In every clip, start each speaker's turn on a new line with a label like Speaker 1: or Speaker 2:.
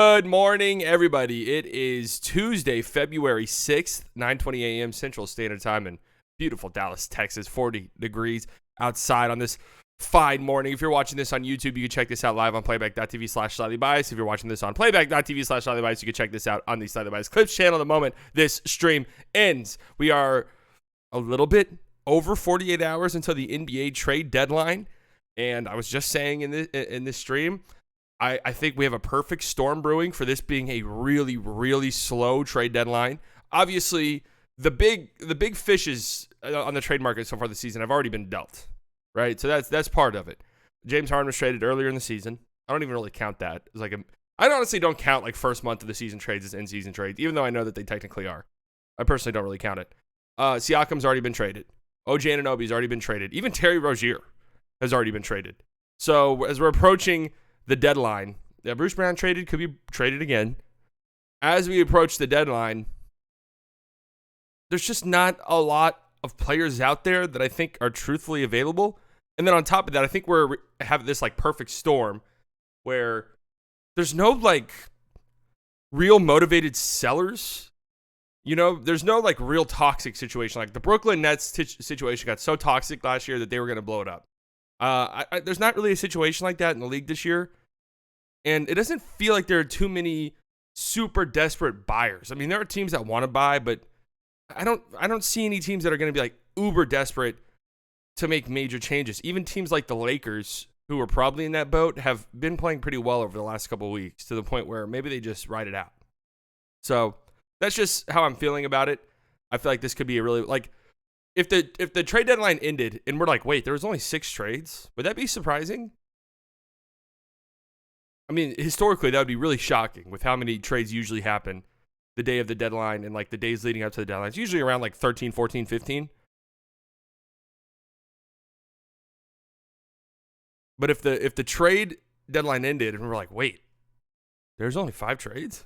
Speaker 1: Good morning, everybody. It is Tuesday, February 6th, 9:20 a.m. Central Standard Time in beautiful Dallas, Texas. 40 degrees outside on this fine morning. If you're watching this on YouTube, you can check this out live on playback.tv/slightlybiased. If you're watching this on playback.tv/slightlybiased, you can check this out on the Slightly Biased Clips channel the moment this stream ends. We are a little bit over 48 hours until the NBA trade deadline. And I was just saying in this stream, I think we have a perfect storm brewing for this being a really, really slow trade deadline. Obviously, the big fishes on the trade market so far this season have already been dealt, right? So that's part of it. James Harden was traded earlier in the season. I don't even really count that. It's like I honestly don't count like first month of the season trades as in-season trades, even though I know that they technically are. I personally don't really count it. Siakam's already been traded. OG Anunoby's already been traded. Even Terry Rozier has already been traded. So as we're approaching the deadline, Bruce Brown traded, could be traded again. As we approach the deadline, there's just not a lot of players out there that I think are truthfully available. And then on top of that, I think we're having this like perfect storm where there's no like real motivated sellers. You know, there's no like real toxic situation. Like the Brooklyn Nets situation got so toxic last year that they were going to blow it up. There's not really a situation like that in the league this year. And it doesn't feel like there are too many super desperate buyers. I mean, there are teams that want to buy, but I don't see any teams that are going to be like uber desperate to make major changes. Even teams like the Lakers, who are probably in that boat, have been playing pretty well over the last couple of weeks to the point where maybe they just ride it out. So that's just how I'm feeling about it. I feel like this could be a really like if the trade deadline ended and we're like, wait, there was only 6 trades, would that be surprising? I mean, historically, that would be really shocking with how many trades usually happen the day of the deadline and like the days leading up to the deadline. It's usually around like 13, 14, 15. But if the trade deadline ended and we're like, wait, there's only 5 trades?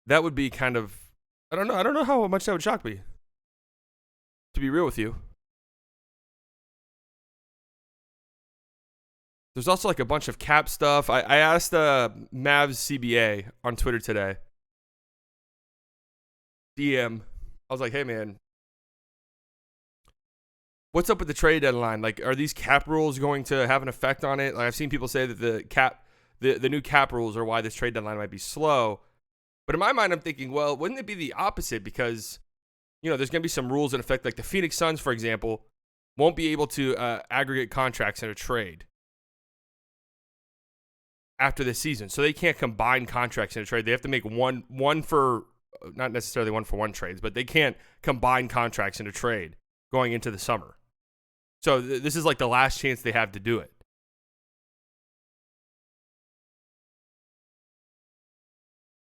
Speaker 1: That would be kind of, I don't know how much that would shock me, to be real with you. There's also like a bunch of cap stuff. I asked Mavs CBA on Twitter today. DM. I was like, hey man, what's up with the trade deadline? Like, are these cap rules going to have an effect on it? Like, I've seen people say that the new cap rules are why this trade deadline might be slow. But in my mind, I'm thinking, well, wouldn't it be the opposite? Because, you know, there's going to be some rules in effect. Like the Phoenix Suns, for example, won't be able to aggregate contracts in a trade after this season. So they can't combine contracts in a trade. They have to make one for, not necessarily one for one trades, but they can't combine contracts in a trade going into the summer. So this is like the last chance they have to do it.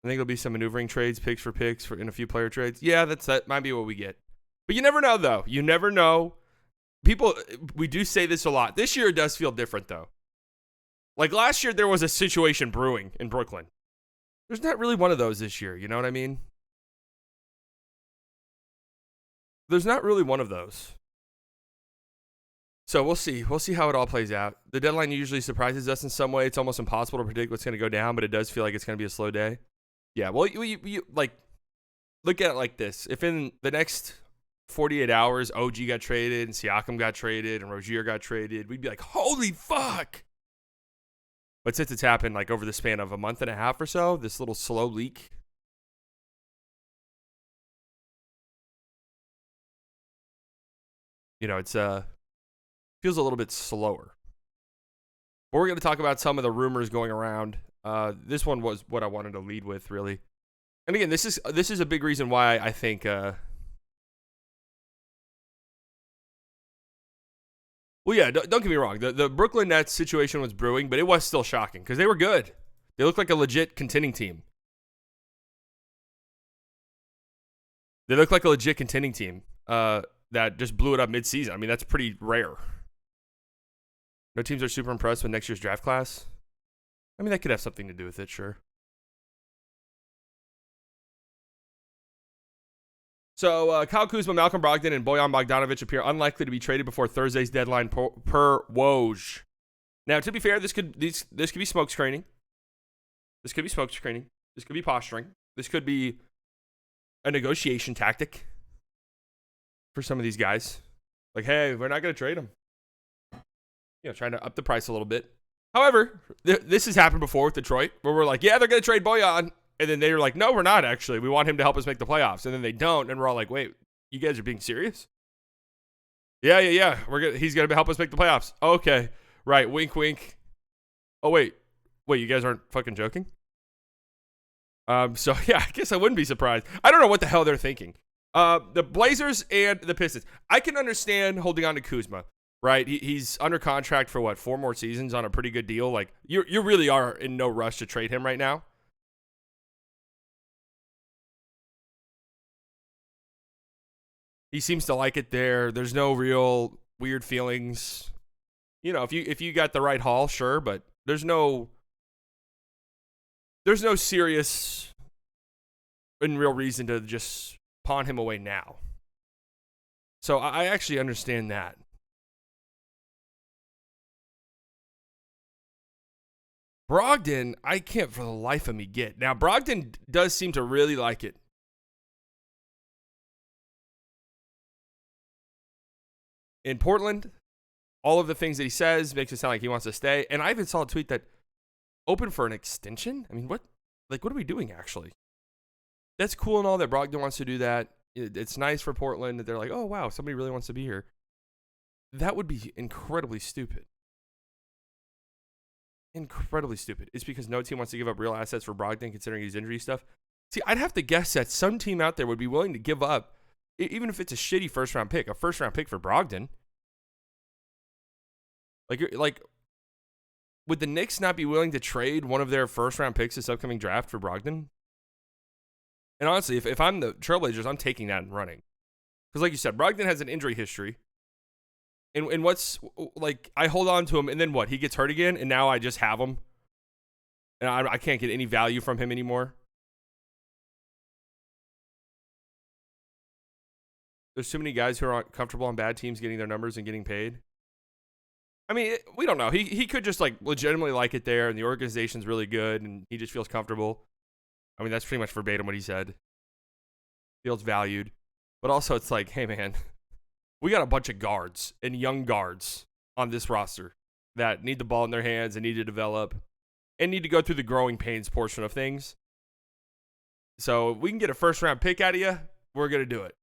Speaker 1: I think there'll be some maneuvering trades, picks for in a few player trades. Yeah, that might be what we get. But you never know, though. You never know. We do say this a lot. This year it does feel different, though. Like last year, there was a situation brewing in Brooklyn. There's not really one of those this year. You know what I mean? There's not really one of those. So we'll see. We'll see how it all plays out. The deadline usually surprises us in some way. It's almost impossible to predict what's going to go down, but it does feel like it's going to be a slow day. Yeah, well, you like look at it like this. If in the next 48 hours, OG got traded and Siakam got traded and Rozier got traded, we'd be like, holy fuck. But since it's happened like over the span of a month and a half or so, this little slow leak, you know, it's feels a little bit slower. But we're going to talk about some of the rumors going around. This one was what I wanted to lead with, really. And again, this is a big reason why I think well, yeah, don't get me wrong. The Brooklyn Nets situation was brewing, but it was still shocking because they were good. They looked like a legit contending team. That just blew it up midseason. I mean, that's pretty rare. No teams are super impressed with next year's draft class. I mean, that could have something to do with it, sure. So Kyle Kuzma, Malcolm Brogdon, and Bojan Bogdanovic appear unlikely to be traded before Thursday's deadline per Woj. Now, to be fair, this could be smoke screening. This could be smoke screening. This could be posturing. This could be a negotiation tactic for some of these guys. Like, hey, we're not going to trade him. Trying to up the price a little bit. However, this has happened before with Detroit, where we're like, yeah, they're going to trade Bojan. And then they're like, no, we're not actually. We want him to help us make the playoffs. And then they don't. And we're all like, wait, you guys are being serious? Yeah. He's going to help us make the playoffs. Okay. Right. Wink, wink. Oh, wait, you guys aren't fucking joking? So, yeah, I guess I wouldn't be surprised. I don't know what the hell they're thinking. The Blazers and the Pistons. I can understand holding on to Kuzma, right? He's under contract for, 4 more seasons on a pretty good deal. Like, you really are in no rush to trade him right now. He seems to like it there. There's no real weird feelings. If you got the right haul, sure, but there's no serious and real reason to just pawn him away now. So I actually understand that. Brogdon, I can't for the life of me get. Now, Brogdon does seem to really like it. In Portland, all of the things that he says makes it sound like he wants to stay. And I even saw a tweet that open for an extension. I mean, what are we doing actually? That's cool and all that Brogdon wants to do that. It's nice for Portland that they're like, oh, wow, somebody really wants to be here. That would be incredibly stupid. Incredibly stupid. It's because no team wants to give up real assets for Brogdon considering his injury stuff. See, I'd have to guess that some team out there would be willing to give up, even if it's a shitty first-round pick, a first-round pick for Brogdon. Like, would the Knicks not be willing to trade one of their first-round picks this upcoming draft for Brogdon? And honestly, if I'm the Trailblazers, I'm taking that and running. Because like you said, Brogdon has an injury history. And what's, like, I hold on to him, and then what? He gets hurt again, and now I just have him. And I can't get any value from him anymore. There's too many guys who are comfortable on bad teams getting their numbers and getting paid. I mean, we don't know. He could just, like, legitimately like it there, and the organization's really good, and he just feels comfortable. I mean, that's pretty much verbatim what he said. Feels valued. But also, it's like, hey, man, we got a bunch of guards and young guards on this roster that need the ball in their hands and need to develop and need to go through the growing pains portion of things. So if we can get a first-round pick out of you, we're going to do it.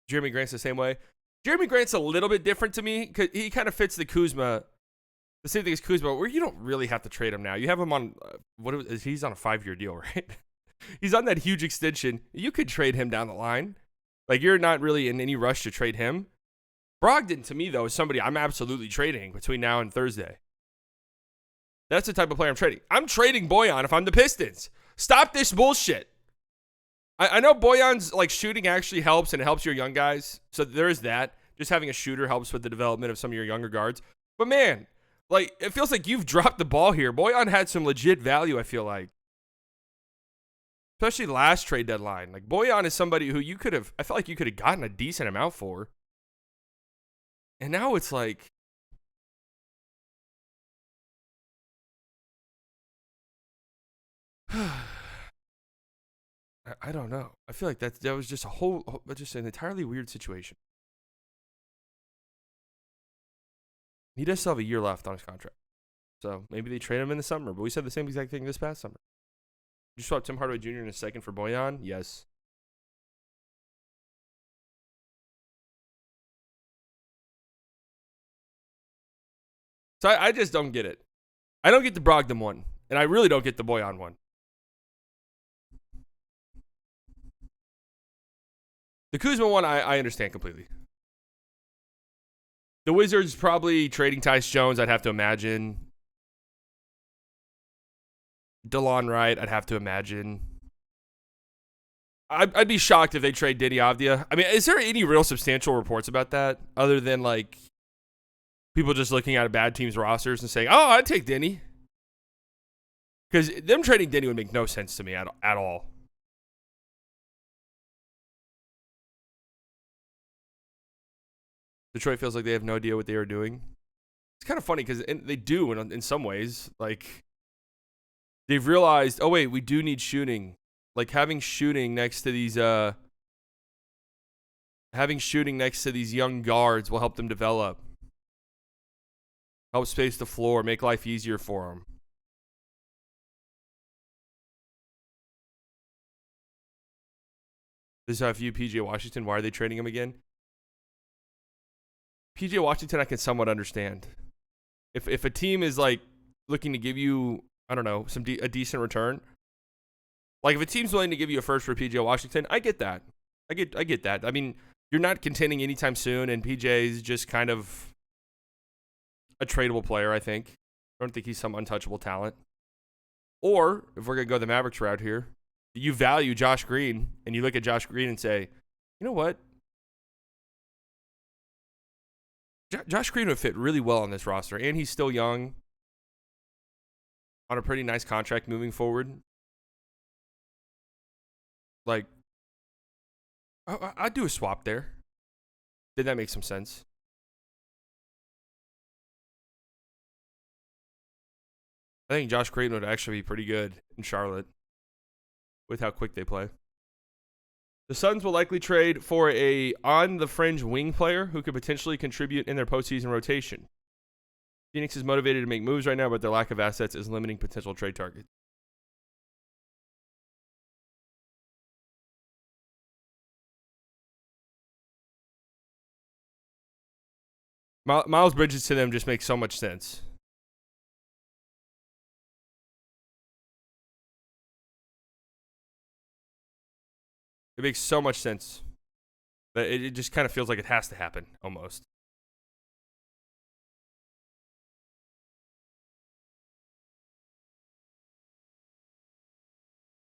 Speaker 1: Jeremy Grant's the same way. Jeremy Grant's a little bit different to me because he kind of fits the same thing as Kuzma, where you don't really have to trade him now. You have him on, he's on a 5-year deal, right? He's on that huge extension. You could trade him down the line. Like, you're not really in any rush to trade him. Brogdon, to me, though, is somebody I'm absolutely trading between now and Thursday. That's the type of player I'm trading. I'm trading Bojan if I'm the Pistons. Stop this bullshit. I know Bojan's, like, shooting actually helps, and it helps your young guys. So there is that. Just having a shooter helps with the development of some of your younger guards. But, man, like, it feels like you've dropped the ball here. Bojan had some legit value, I feel like. Especially last trade deadline. Like, Bojan is somebody who I felt like you could have gotten a decent amount for. And now it's like, I don't know. I feel like that was just just an entirely weird situation. He does still have a year left on his contract. So maybe they trade him in the summer. But we said the same exact thing this past summer. Did you swap Tim Hardaway Jr. in a second for Bojan? Yes. So I just don't get it. I don't get the Brogdon one. And I really don't get the Bojan one. The Kuzma one, I understand completely. The Wizards probably trading Tyus Jones, I'd have to imagine. DeLon Wright, I'd have to imagine. I'd be shocked if they trade Deni Avdija. I mean, is there any real substantial reports about that other than, like, people just looking at a bad team's rosters and saying, oh, I'd take Deni? Because them trading Deni would make no sense to me at all. Detroit feels like they have no idea what they are doing. It's kind of funny because they do in some ways. Like, they've realized, oh wait, we do need shooting. Like having shooting next to these young guards will help them develop. Help space the floor, make life easier for them. This is how I view PJ Washington. Why are they trading him again? PJ Washington, I can somewhat understand. If a team is like looking to give you, I don't know, a decent return, like if a team's willing to give you a first for PJ Washington, I get that. I get that. I mean, you're not contending anytime soon, and PJ is just kind of a tradable player, I think. I don't think he's some untouchable talent. Or, if we're going to go the Mavericks route here, you value Josh Green, and you look at Josh Green and say, you know what? Josh Green would fit really well on this roster, and he's still young, on a pretty nice contract moving forward. Like, I'd do a swap there. Did that make some sense? I think Josh Green would actually be pretty good in Charlotte with how quick they play. The Suns will likely trade for a on-the-fringe wing player who could potentially contribute in their postseason rotation. Phoenix is motivated to make moves right now, but their lack of assets is limiting potential trade targets. Miles Bridges to them just makes so much sense. It makes so much sense. But it just kind of feels like it has to happen, almost.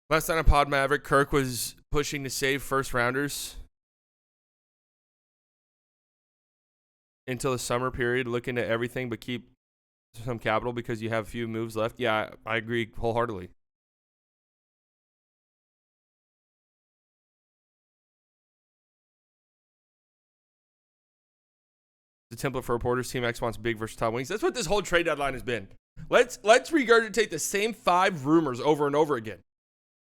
Speaker 1: Last night on Pod Maverick, Kirk was pushing to save first rounders until the summer period, looking at everything but keep some capital because you have a few moves left. Yeah, I agree wholeheartedly. The template for reporters. Team X wants big versatile wings. That's what this whole trade deadline has been. Let's regurgitate the same 5 rumors over and over again.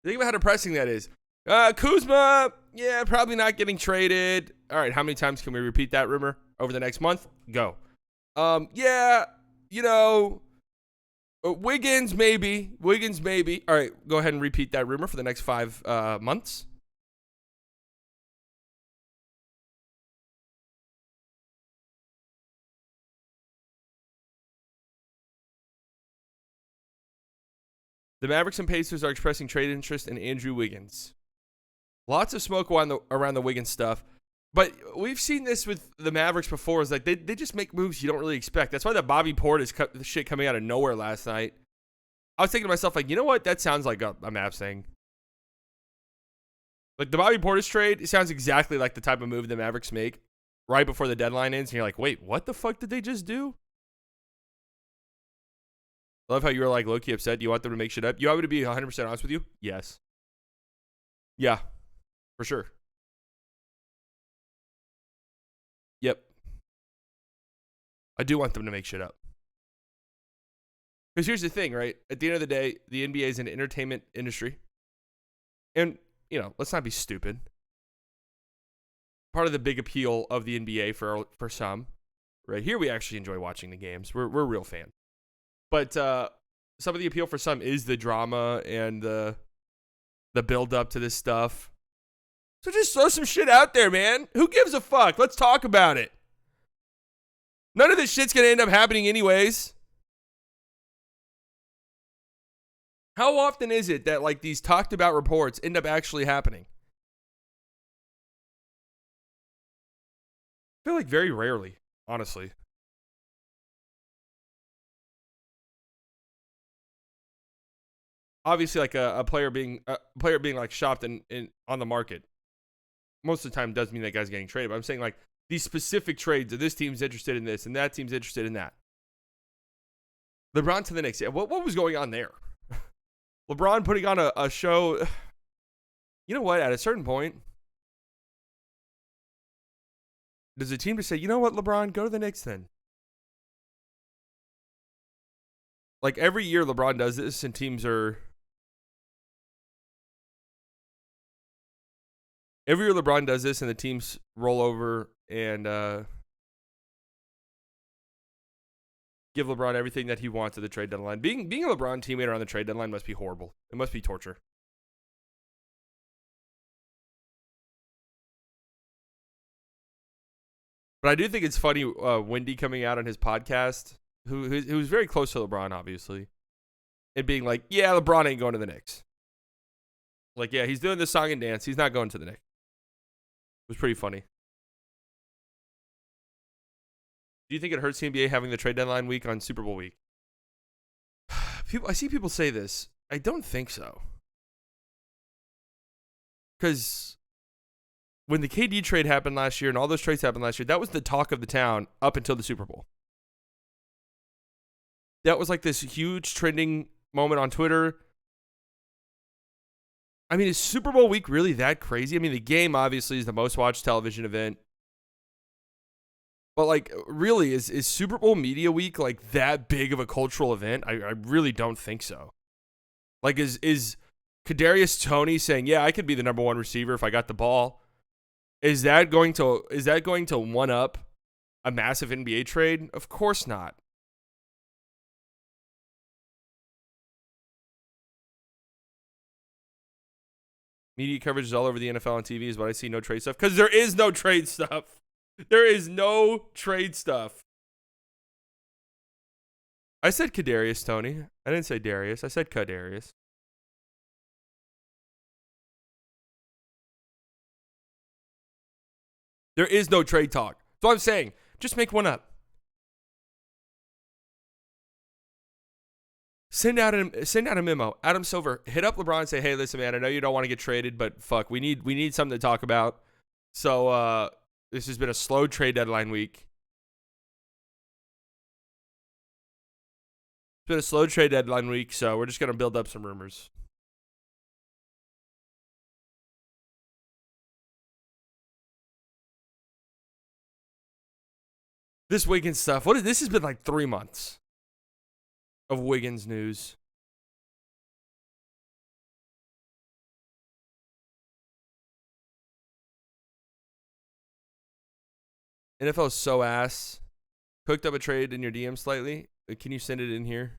Speaker 1: Think about how depressing that is. Kuzma, yeah, probably not getting traded. All right, how many times can we repeat that rumor over the next month? Go. Yeah, you know, Wiggins maybe. All right, go ahead and repeat that rumor for the next 5 months. The Mavericks and Pacers are expressing trade interest in Andrew Wiggins. Lots of smoke around the Wiggins stuff. But we've seen this with the Mavericks before. Is like they just make moves you don't really expect. That's why the Bobby Portis shit coming out of nowhere last night. I was thinking to myself, like, you know what? That sounds like a Mavs thing. Like the Bobby Portis trade, it sounds exactly like the type of move the Mavericks make right before the deadline ends. And you're like, wait, what the fuck did they just do? I love how you were like low-key upset. Do you want them to make shit up? You want me to be 100% honest with you? Yes. Yeah, for sure. Yep. I do want them to make shit up. Because here's the thing, right? At the end of the day, the NBA is an entertainment industry. And, you know, let's not be stupid. Part of the big appeal of the NBA for some, right? Here we actually enjoy watching the games. We're real fans. But some of the appeal for some is the drama and the build up to this stuff. So just throw some shit out there, man. Who gives a fuck? Let's talk about it. None of this shit's going to end up happening anyways. How often is it that like these talked about reports end up actually happening? I feel like very rarely, honestly. Obviously, like a player being like shopped in on the market, most of the time does mean that guy's getting traded. But I'm saying like these specific trades, this team's interested in this and that team's interested in that. LeBron to the Knicks. Yeah, what was going on there? LeBron putting on a show. You know what? At a certain point, does a team just say, you know what, LeBron, go to the Knicks then? Like every year LeBron does this and teams are... Every year LeBron does this and the teams roll over and give LeBron everything that he wants at the trade deadline. Being a LeBron teammate on the trade deadline must be horrible. It must be torture. But I do think it's funny, Wendy coming out on his podcast, who's very close to LeBron, obviously, and being like, yeah, LeBron ain't going to the Knicks. Like, yeah, he's doing the song and dance. He's not going to the Knicks. It was pretty funny. Do you think it hurts the NBA having the trade deadline week on Super Bowl week? I see people say this. I don't think so. Because when the KD trade happened last year and all those trades happened last year, that was the talk of the town up until the Super Bowl. That was like this huge trending moment on Twitter. I mean, is Super Bowl week really that crazy? I mean, the game obviously is the most watched television event. But like, really, is Super Bowl media week like that big of a cultural event? I really don't think so. Like, is Kadarius Toney saying, yeah, I could be the number one receiver if I got the ball? Is that going to one up a massive NBA trade? Of course not. Media coverage is all over the NFL on TV is what I see. No trade stuff. Because there is no trade stuff. There is no trade stuff. I said Kadarius Toney. I didn't say Darius. I said Kadarius. There is no trade talk. That's what I'm saying. Just make one up. Send out a memo. Adam Silver, hit up LeBron and say, hey, listen, man, I know you don't want to get traded, but fuck, we need something to talk about. So this has been a slow trade deadline week. It's been a slow trade deadline week, so we're just going to build up some rumors. This Wiggins stuff, this has been like 3 months of Wiggins news. NFL is so ass. Hooked up a trade in your DM slightly. Can you send it in here?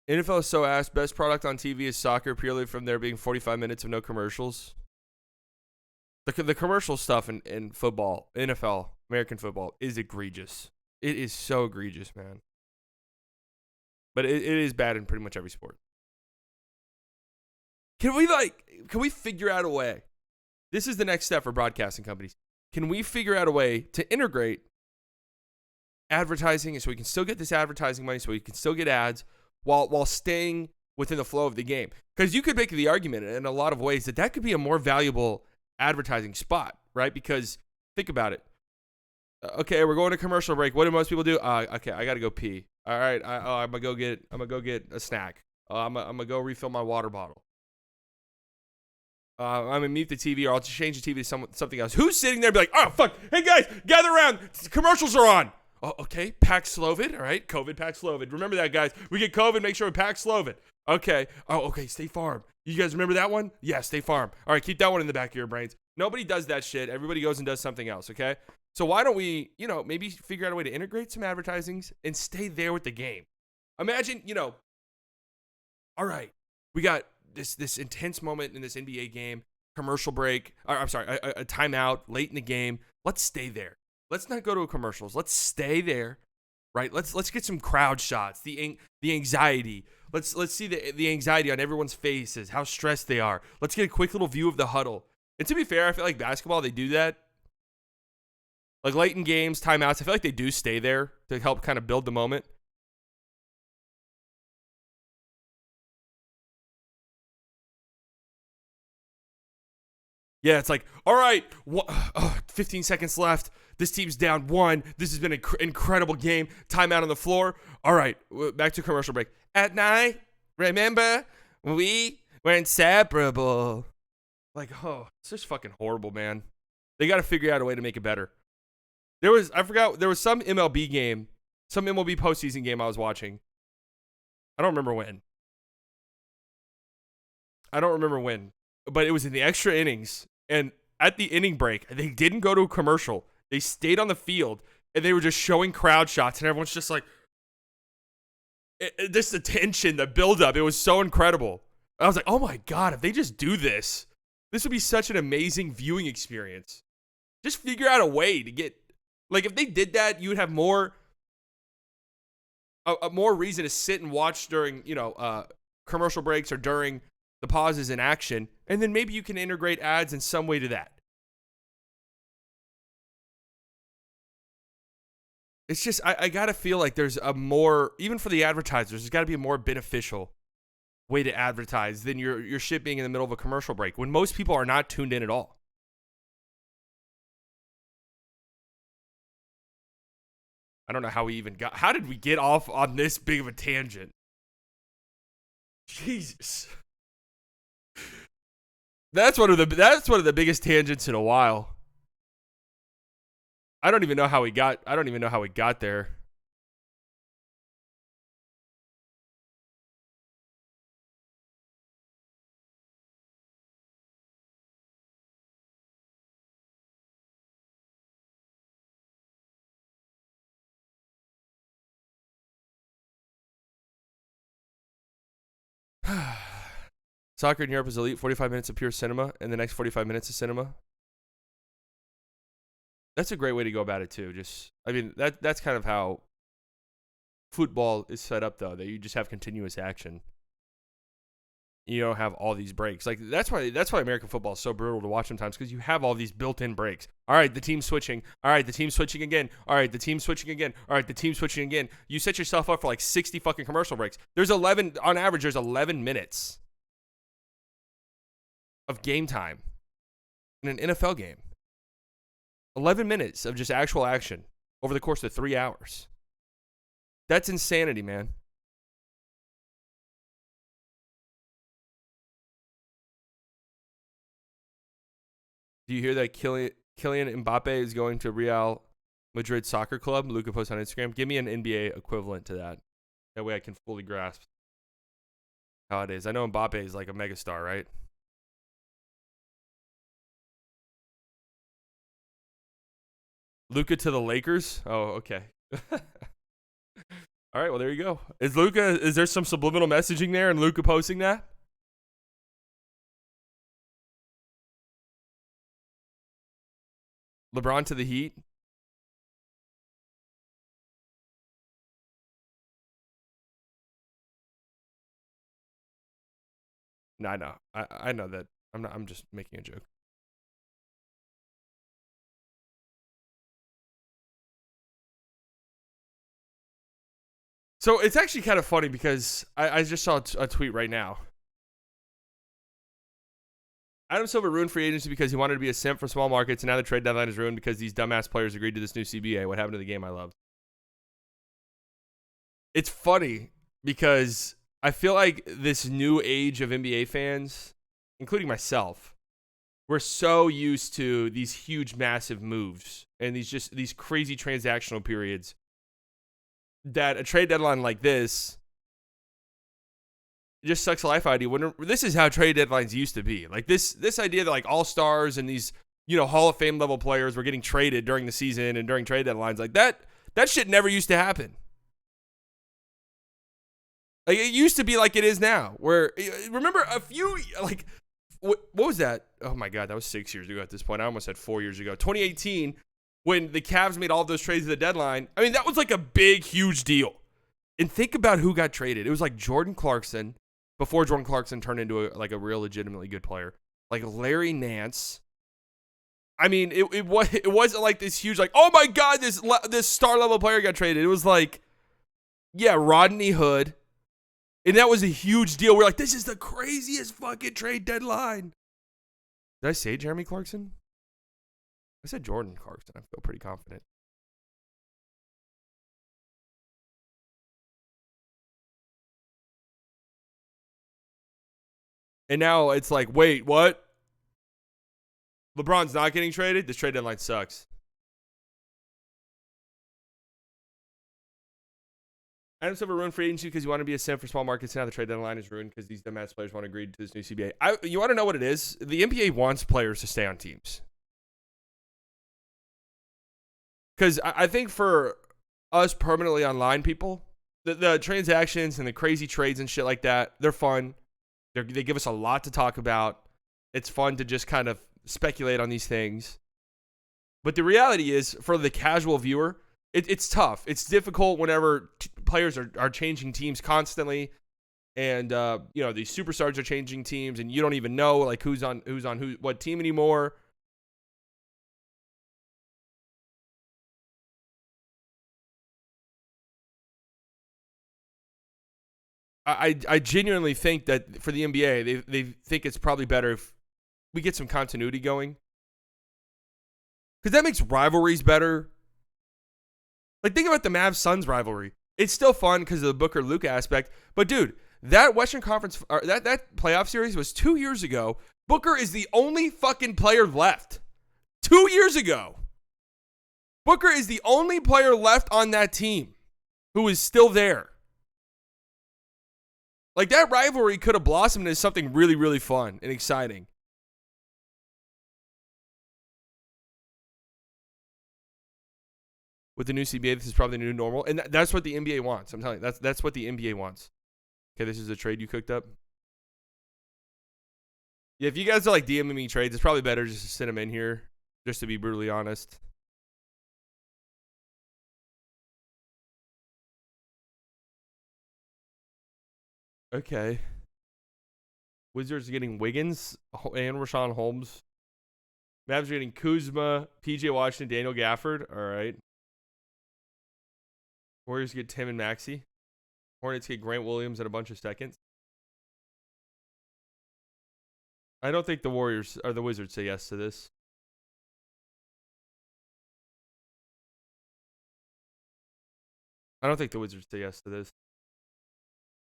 Speaker 1: NFL is so ass. Best product on TV is soccer, purely from there being 45 minutes of no commercials. The commercial stuff in football, NFL, American football, is egregious. It is so egregious, man. But it is bad in pretty much every sport. Can we figure out a way? This is the next step for broadcasting companies. Can we figure out a way to integrate advertising so we can still get this advertising money, so we can still get ads while staying within the flow of the game? Because you could make the argument in a lot of ways that could be a more valuable advertising spot, right? Because think about it. Okay, we're going to commercial break. What do most people do? Okay, I gotta go pee. All right, I'm gonna go get a snack. I'm gonna go refill my water bottle. I'm gonna mute the TV, or I'll just change the TV to something else. Who's sitting there and be like, oh fuck, hey guys, gather around, commercials are on. Oh, okay, Paxlovid, all right, COVID Paxlovid. Remember that, guys. We get COVID, make sure we Paxlovid. Okay. Oh, okay, State Farm. You guys remember that one? Yeah, State Farm. All right, keep that one in the back of your brains. Nobody does that shit. Everybody goes and does something else, okay? So why don't we, maybe figure out a way to integrate some advertisings and stay there with the game? Imagine, all right, we got this intense moment in this NBA game, commercial break, a timeout late in the game. Let's stay there. Let's not go to commercials. Let's stay there, right? Let's get some crowd shots, the anxiety. Let's see the anxiety on everyone's faces, how stressed they are. Let's get a quick little view of the huddle. And to be fair, I feel like basketball, they do that. Like late in games, timeouts, I feel like they do stay there to help kind of build the moment. Yeah, it's like, all right, 15 seconds left. This team's down 1. This has been an incredible game. Timeout on the floor. All right, back to commercial break. At night, remember, we were inseparable. Like, oh, it's just fucking horrible, man. They got to figure out a way to make it better. I forgot, there was some MLB game, some MLB postseason game I was watching. I don't remember when. But it was in the extra innings. And at the inning break, they didn't go to a commercial. They stayed on the field, and they were just showing crowd shots, and everyone's just like, just the tension, the buildup. It was so incredible. I was like, oh my God, if they just do this, this would be such an amazing viewing experience. Just figure out a way to get, like, if they did that, you would have more reason to sit and watch during, commercial breaks or during the pauses in action, and then maybe you can integrate ads in some way to that. It's just, I gotta feel like there's a more, even for the advertisers, there's gotta be a more beneficial way to advertise than your shit being in the middle of a commercial break when most people are not tuned in at all. I don't know how did we get off on this big of a tangent? Jesus. That's one of the biggest tangents in a while. I don't even know how we got there. Soccer in Europe is elite. 45 minutes of pure cinema, and the next 45 minutes of cinema. That's a great way to go about it too. That's kind of how football is set up, though. That you just have continuous action. You don't have all these breaks. Like that's why American football is so brutal to watch sometimes, because you have all these built-in breaks. All right, the team's switching. All right, the team's switching again. All right, the team's switching again. All right, the team's switching again. You set yourself up for like 60 fucking commercial breaks. There's 11 on average. There's 11 minutes of game time in an NFL game. 11 minutes of just actual action over the course of 3 hours. That's insanity, man. Do you hear that Kylian Mbappe is going to Real Madrid Soccer Club? Luca posts on Instagram. Give me an NBA equivalent to that. That way I can fully grasp how it is. I know Mbappe is like a megastar, right? Luca to the Lakers? Oh, okay. All right, well, there you go. Is there some subliminal messaging there and Luca posting that? LeBron to the Heat? No, I know. I know that. I'm just making a joke. So it's actually kind of funny because I just saw a tweet right now. Adam Silver ruined free agency because he wanted to be a simp for small markets, and now the trade deadline is ruined because these dumbass players agreed to this new CBA. What happened to the game I loved? It's funny because I feel like this new age of NBA fans, including myself, we're so used to these huge, massive moves and these crazy transactional periods that a trade deadline like this just sucks life out of you. This is how trade deadlines used to be. Like this idea that like all stars and these Hall of Fame level players were getting traded during the season and during trade deadlines, like that shit never used to happen. Like it used to be like it is now. Where remember a few like what was that? Oh my God, that was 6 years ago at this point. I almost said 4 years ago. 2018. When the Cavs made all of those trades at the deadline, I mean, that was like a big, huge deal. And think about who got traded. It was like Jordan Clarkson, before Jordan Clarkson turned into a real legitimately good player. Like Larry Nance. I mean, it wasn't like this huge, like, oh my God, this star level player got traded. It was like, yeah, Rodney Hood. And that was a huge deal. We're like, this is the craziest fucking trade deadline. Did I say Jeremy Clarkson? I said Jordan Clarkson. I feel pretty confident. And now it's like, wait, what? LeBron's not getting traded. This trade deadline sucks. Adam Silver ruined free agency because you want to be a simp for small markets. Now the trade deadline is ruined because these dumbass players want to agree to this new CBA. You want to know what it is? The NBA wants players to stay on teams. Because I think for us permanently online people, the transactions and the crazy trades and shit like that, they're fun. They give us a lot to talk about. It's fun to just kind of speculate on these things. But the reality is, for the casual viewer, it's tough. It's difficult whenever players are changing teams constantly, and these superstars are changing teams, and you don't even know like who's on what team anymore. I genuinely think that for the NBA, they think it's probably better if we get some continuity going, because that makes rivalries better. Like, think about the Mavs-Suns rivalry. It's still fun because of the Booker-Luka aspect. But, dude, that Western Conference, that playoff series was 2 years ago. Booker is the only fucking player left. 2 years ago. Booker is the only player left on that team who is still there. Like, that rivalry could have blossomed into something really, really fun and exciting. With the new CBA, this is probably the new normal. And that's what the NBA wants. I'm telling you, that's what the NBA wants. Okay, this is a trade you cooked up. Yeah, if you guys are like DMing me trades, it's probably better just to send them in here, just to be brutally honest. Okay. Wizards are getting Wiggins and Rashawn Holmes. Mavs are getting Kuzma, PJ Washington, Daniel Gafford. All right. Warriors get Tim and Maxey. Hornets get Grant Williams and a bunch of seconds. I don't think the Warriors or the Wizards say yes to this. I don't think the Wizards say yes to this.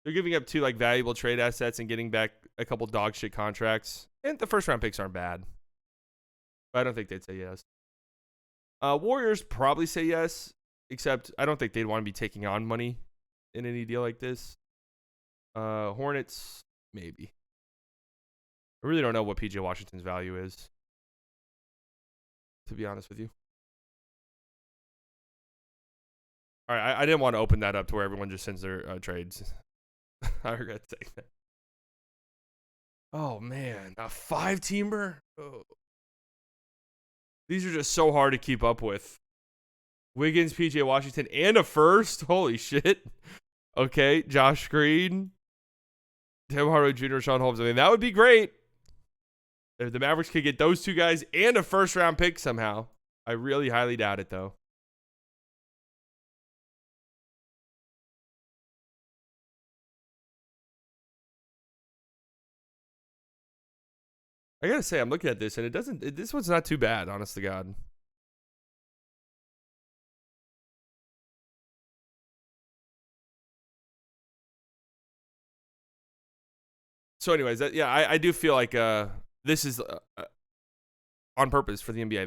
Speaker 1: They're giving up 2 like valuable trade assets and getting back a couple dog shit contracts. And the first round picks aren't bad. But I don't think they'd say yes. Warriors probably say yes. Except I don't think they'd want to be taking on money in any deal like this. Hornets, maybe. I really don't know what PJ Washington's value is, to be honest with you. All right, I didn't want to open that up to where everyone just sends their trades. I regret saying that. Oh, man. A 5-teamer? Oh. These are just so hard to keep up with. Wiggins, PJ Washington, and a first? Holy shit. Okay, Josh Green, Tim Hardaway Jr., Sean Holmes. I mean, that would be great if the Mavericks could get those 2 guys and a first-round pick somehow. I really highly doubt it, though. I gotta say, I'm looking at this, and this one's not too bad, honest to God. So, anyways, I do feel like this is on purpose for the NBA.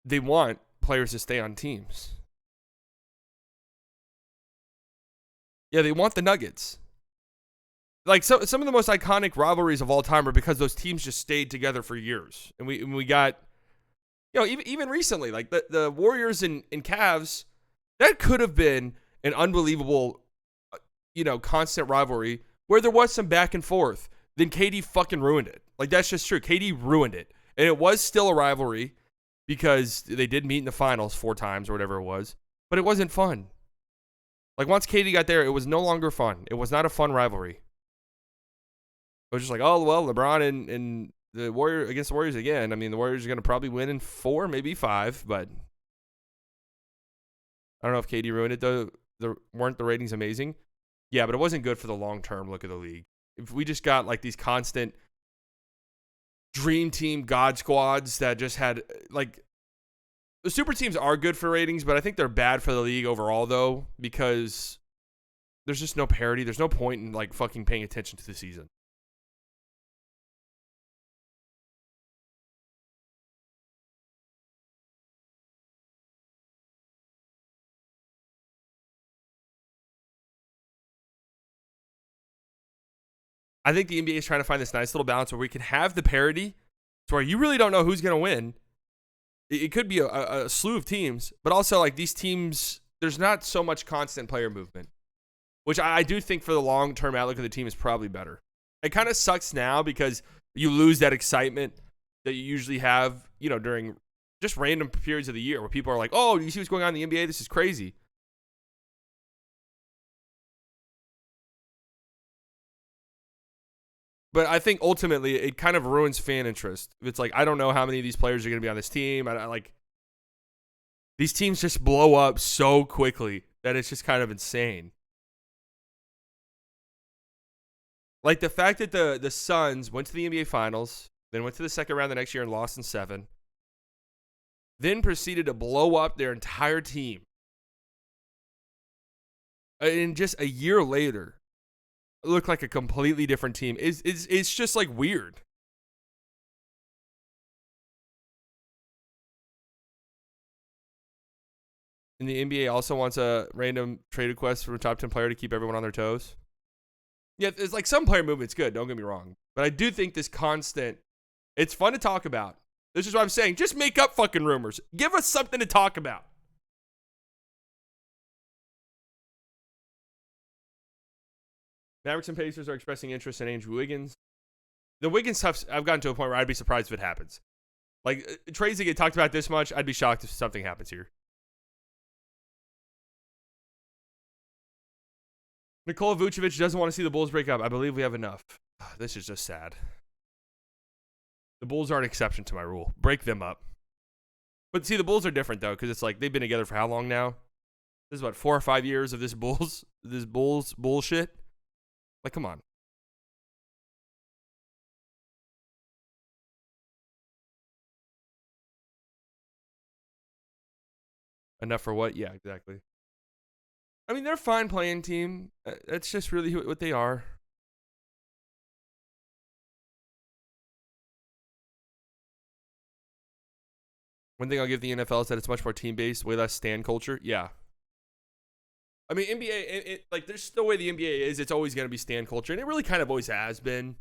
Speaker 1: They want players to stay on teams. Yeah, they want the Nuggets. Like, some of the most iconic rivalries of all time are because those teams just stayed together for years, and we got. Even recently, like the Warriors and Cavs, that could have been an unbelievable, constant rivalry where there was some back and forth. Then KD fucking ruined it. Like, that's just true. KD ruined it. And it was still a rivalry because they did meet in the finals 4 times or whatever it was. But it wasn't fun. Like, once KD got there, it was no longer fun. It was not a fun rivalry. It was just like, oh, well, LeBron and the Warriors against the Warriors again. I mean, the Warriors are going to probably win in 4, maybe 5, but I don't know if KD ruined it, though. Weren't the ratings amazing? Yeah, but it wasn't good for the long-term look of the league. If we just got, like, these constant dream team god squads that just had, like, the super teams are good for ratings, but I think they're bad for the league overall, though, because there's just no parity. There's no point in like fucking paying attention to the season. I think the NBA is trying to find this nice little balance where we can have the parity to where you really don't know who's going to win. It could be a slew of teams, but also like these teams, there's not so much constant player movement, which I do think for the long-term outlook of the team is probably better. It kind of sucks now because you lose that excitement that you usually have, during just random periods of the year where people are like, oh, you see what's going on in the NBA? This is crazy. But I think ultimately it kind of ruins fan interest. It's like, I don't know how many of these players are going to be on this team. I like these teams just blow up so quickly that it's just kind of insane. Like the fact that the Suns went to the NBA Finals, then went to the second round the next year and lost in 7, then proceeded to blow up their entire team. And just a year later, look like a completely different team. It's just like weird. And the NBA also wants a random trade request from a top 10 player to keep everyone on their toes. Yeah, it's like some player movement's good, don't get me wrong. But I do think this constant, it's fun to talk about. This is what I'm saying. Just make up fucking rumors. Give us something to talk about. Mavericks and Pacers are expressing interest in Andrew Wiggins. The Wiggins stuff, I've gotten to a point where I'd be surprised if it happens. Like, trades that get talked about this much, I'd be shocked if something happens here. Nikola Vucevic doesn't want to see the Bulls break up. I believe we have enough. This is just sad. The Bulls are an exception to my rule. Break them up. But see, the Bulls are different, though, because it's like they've been together for how long now? This is what, 4 or 5 years of this Bulls bullshit? Like, come on. Enough for what? Yeah, exactly. I mean, they're a fine playing team. That's just really what they are. One thing I'll give the NFL is that it's much more team-based, way less stand culture. Yeah. I mean, NBA, like, there's no way the NBA is. It's always going to be stand culture, and it really kind of always has been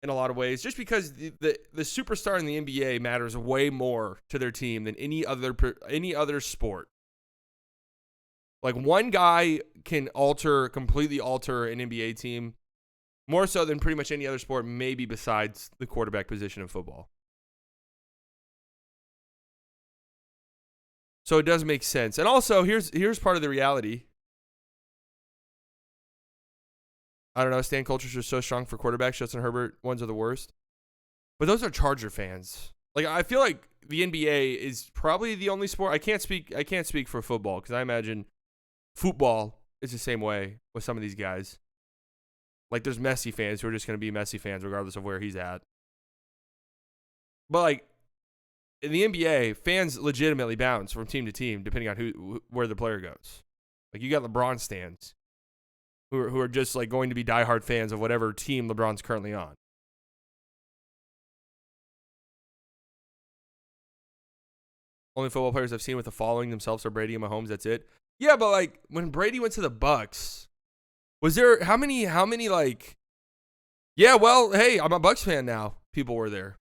Speaker 1: in a lot of ways, just because the superstar in the NBA matters way more to their team than any other sport. Like, one guy can completely alter an NBA team more so than pretty much any other sport, maybe besides the quarterback position in football. So it does make sense. And also, here's part of the reality. I don't know, stand cultures are so strong for quarterbacks. Justin Herbert ones are the worst. But those are Charger fans. Like, I feel like the NBA is probably the only sport. I can't speak for football because I imagine football is the same way with some of these guys. Like, there's Messi fans who are just going to be Messi fans regardless of where he's at. But, like, in the NBA, fans legitimately bounce from team to team depending on where the player goes. Like, you got LeBron stands who are just, like, going to be diehard fans of whatever team LeBron's currently on. Only football players I've seen with a following themselves are Brady and Mahomes. That's it. Yeah, but, like, when Brady went to the Bucks, was there how many like, yeah, well, hey, I'm a Bucks fan now, people were there?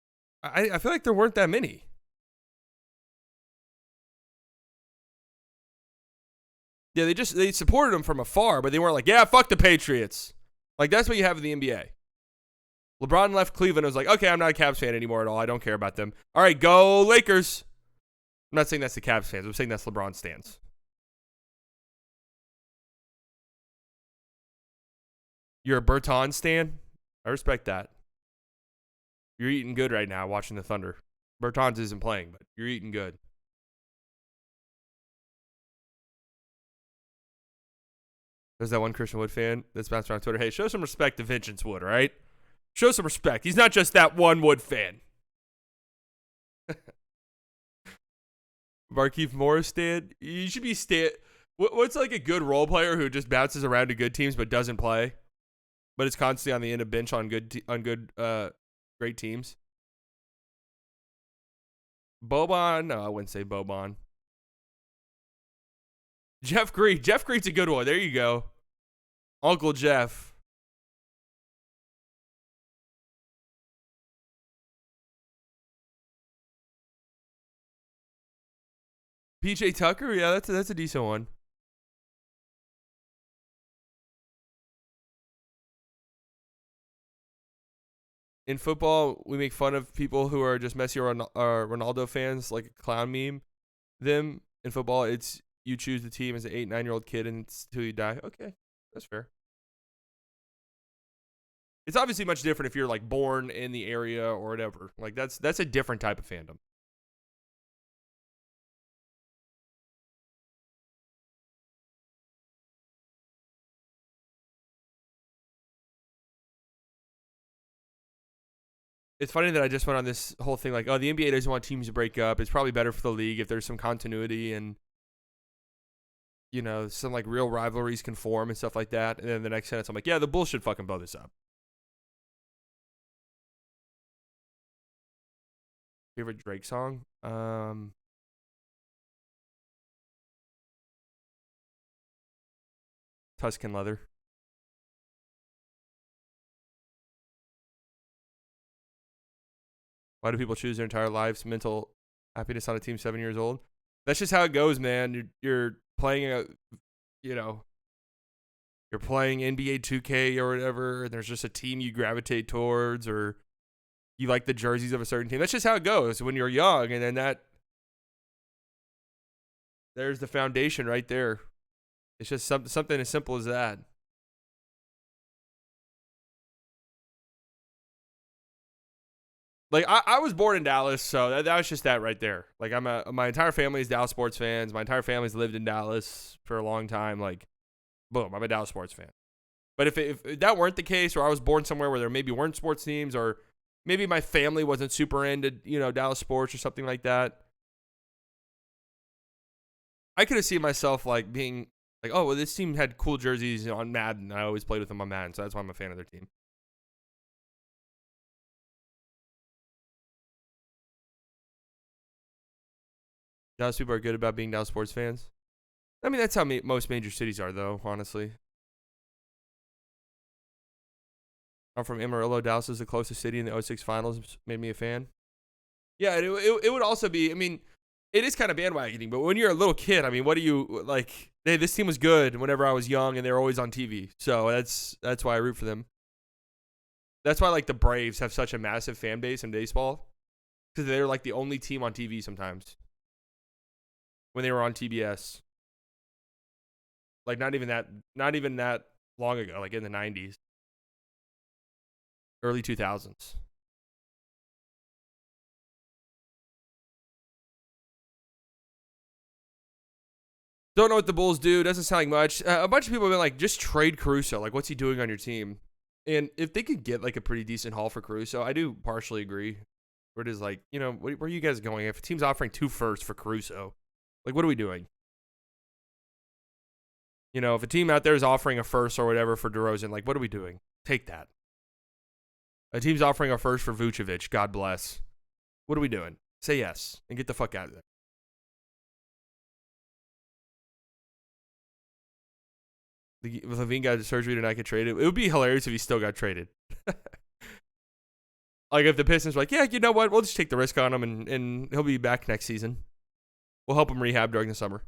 Speaker 1: I feel like there weren't that many. Yeah, they supported him from afar, but they weren't like, yeah, fuck the Patriots. Like, that's what you have in the NBA. LeBron left Cleveland and was like, okay, I'm not a Cavs fan anymore at all. I don't care about them. All right, go Lakers. I'm not saying that's the Cavs fans. I'm saying that's LeBron stands. You're a Bertans stan? I respect that. You're eating good right now watching the Thunder. Bertans isn't playing, but you're eating good. There's that one Christian Wood fan that's bounced around Twitter. Hey, show some respect to Vincent Wood, all right? Show some respect. He's not just that one Wood fan. Markieff Morris stand. You should be What's like a good role player who just bounces around to good teams but doesn't play, but is constantly on the end of bench on great teams? Boban? No, I wouldn't say Boban. Jeff Green. Jeff Green's a good one. There you go. Uncle Jeff. PJ Tucker? Yeah, that's a decent one. In football, we make fun of people who are just Messi or Ronaldo fans, like a clown meme. Them in football, it's you choose the team as an 8, 9-year-old kid and it's until you die. Okay, that's fair. It's obviously much different if you're like born in the area or whatever. Like that's a different type of fandom. It's funny that I just went on this whole thing like, oh, the NBA doesn't want teams to break up. It's probably better for the league if there's some continuity and some like real rivalries can form and stuff like that. And then the next sentence, I'm like, yeah, the Bulls should fucking blow this up. Favorite Drake song? Tuscan Leather. Why do people choose their entire lives mental happiness on a team 7 years old? That's just how it goes, man. You're playing you're playing NBA 2K or whatever, and there's just a team you gravitate towards, or you like the jerseys of a certain team. That's just how it goes when you're young, and then there's the foundation right there. It's just something as simple as that. Like I was born in Dallas, so that was just that right there. Like my entire family is Dallas sports fans. My entire family's lived in Dallas for a long time. Like, boom, I'm a Dallas sports fan. But if that weren't the case, or I was born somewhere where there maybe weren't sports teams, or maybe my family wasn't super into Dallas sports or something like that, I could have seen myself like being like, oh well, this team had cool jerseys on Madden. I always played with them on Madden, so that's why I'm a fan of their team. Dallas people are good about being Dallas sports fans. I mean, that's how most major cities are, though, honestly. I'm from Amarillo. Dallas is the closest city in the '06 finals. Made me a fan. Yeah, it would also be, I mean, it is kind of bandwagoning, but when you're a little kid, I mean, what do you, like, hey, this team was good whenever I was young, and they were always on TV. So that's why I root for them. That's why, like, the Braves have such a massive fan base in baseball, because they're, like, the only team on TV sometimes when they were on TBS. Like, not even that long ago, like in the 90s, early 2000s. Don't know what the Bulls do. Doesn't sound like much. A bunch of people have been like, just trade Caruso. Like, what's he doing on your team? And if they could get like a pretty decent haul for Caruso, I do partially agree. Where it is like, where are you guys going? If a team's offering 2 firsts for Caruso, like, what are we doing? If a team out there is offering a first or whatever for DeRozan, like, what are we doing? Take that. A team's offering a first for Vucevic. God bless. What are we doing? Say yes and get the fuck out of there. If LaVine got surgery tonight, get traded. It would be hilarious if he still got traded. Like if the Pistons were like, yeah, you know what? We'll just take the risk on him and he'll be back next season. We'll help him rehab during the summer.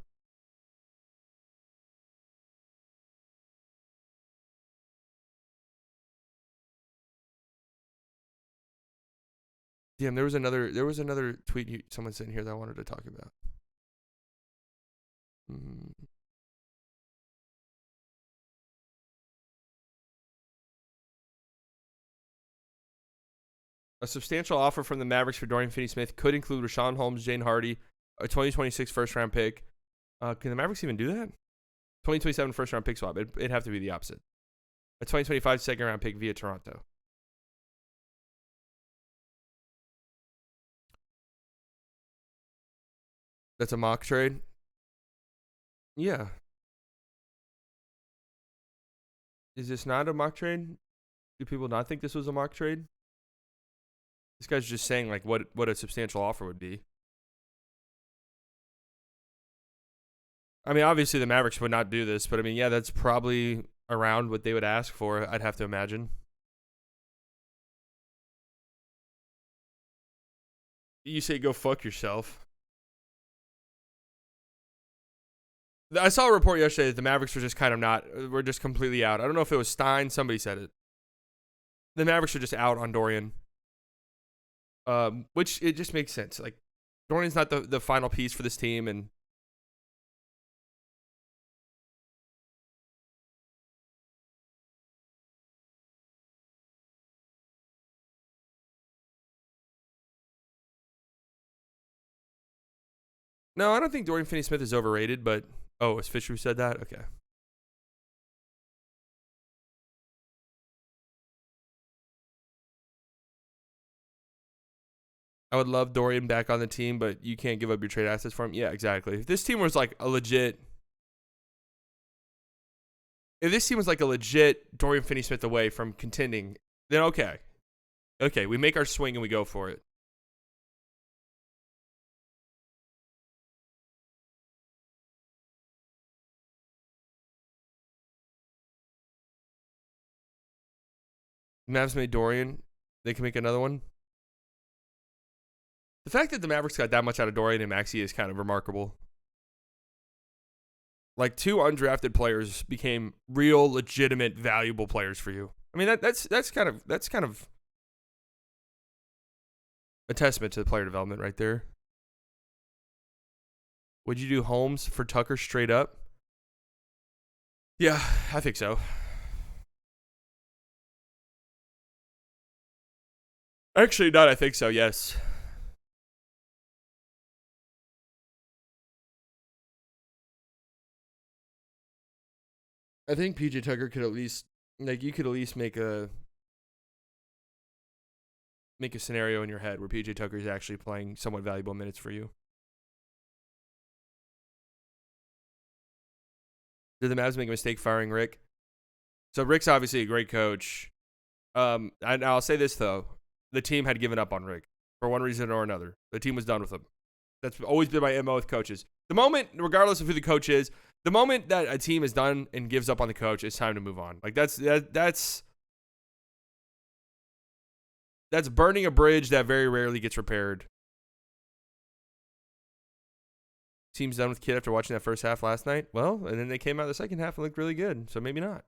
Speaker 1: Damn, there was another tweet someone sent here that I wanted to talk about. A substantial offer from the Mavericks for Dorian Finney-Smith could include Rashawn Holmes, Jane Hardy, a 2026 first-round pick. Can the Mavericks even do that? 2027 first-round pick swap. It'd have to be the opposite. A 2025 second-round pick via Toronto. That's a mock trade? Yeah. Is this not a mock trade? Do people not think this was a mock trade? This guy's just saying like what a substantial offer would be. I mean, obviously the Mavericks would not do this, but I mean, yeah, that's probably around what they would ask for, I'd have to imagine. You say go fuck yourself. I saw a report yesterday that the Mavericks were just kind of we're just completely out. I don't know if it was Stein, somebody said it. The Mavericks are just out on Dorian. Which it just makes sense. Like, Dorian's not the final piece for this team, and no, I don't think Dorian Finney-Smith is overrated, but oh, it's Fisher who said that? Okay. I would love Dorian back on the team, but you can't give up your trade assets for him. Yeah, exactly. If this team was like a legit Dorian Finney-Smith away from contending, then okay. Okay, we make our swing and we go for it. Mavs made Dorian. They can make another one. The fact that the Mavericks got that much out of Dorian and Maxey is kind of remarkable. Like, 2 undrafted players became real, legitimate, valuable players for you. I mean, that's kind of a testament to the player development right there. Would you do Holmes for Tucker straight up? Yeah, I think so. Actually, not I think so, yes. I think PJ Tucker could at least, like, you could at least make a scenario in your head where PJ Tucker is actually playing somewhat valuable minutes for you. Did the Mavs make a mistake firing Rick? So Rick's obviously a great coach. And I'll say this though, the team had given up on Rick for one reason or another. The team was done with him. That's always been my MO with coaches. The moment, regardless of who the coach is, the moment that a team is done and gives up on the coach, it's time to move on. Like that's burning a bridge that very rarely gets repaired. Team's done with Kidd after watching that first half last night. Well, and then they came out of the second half and looked really good. So maybe not.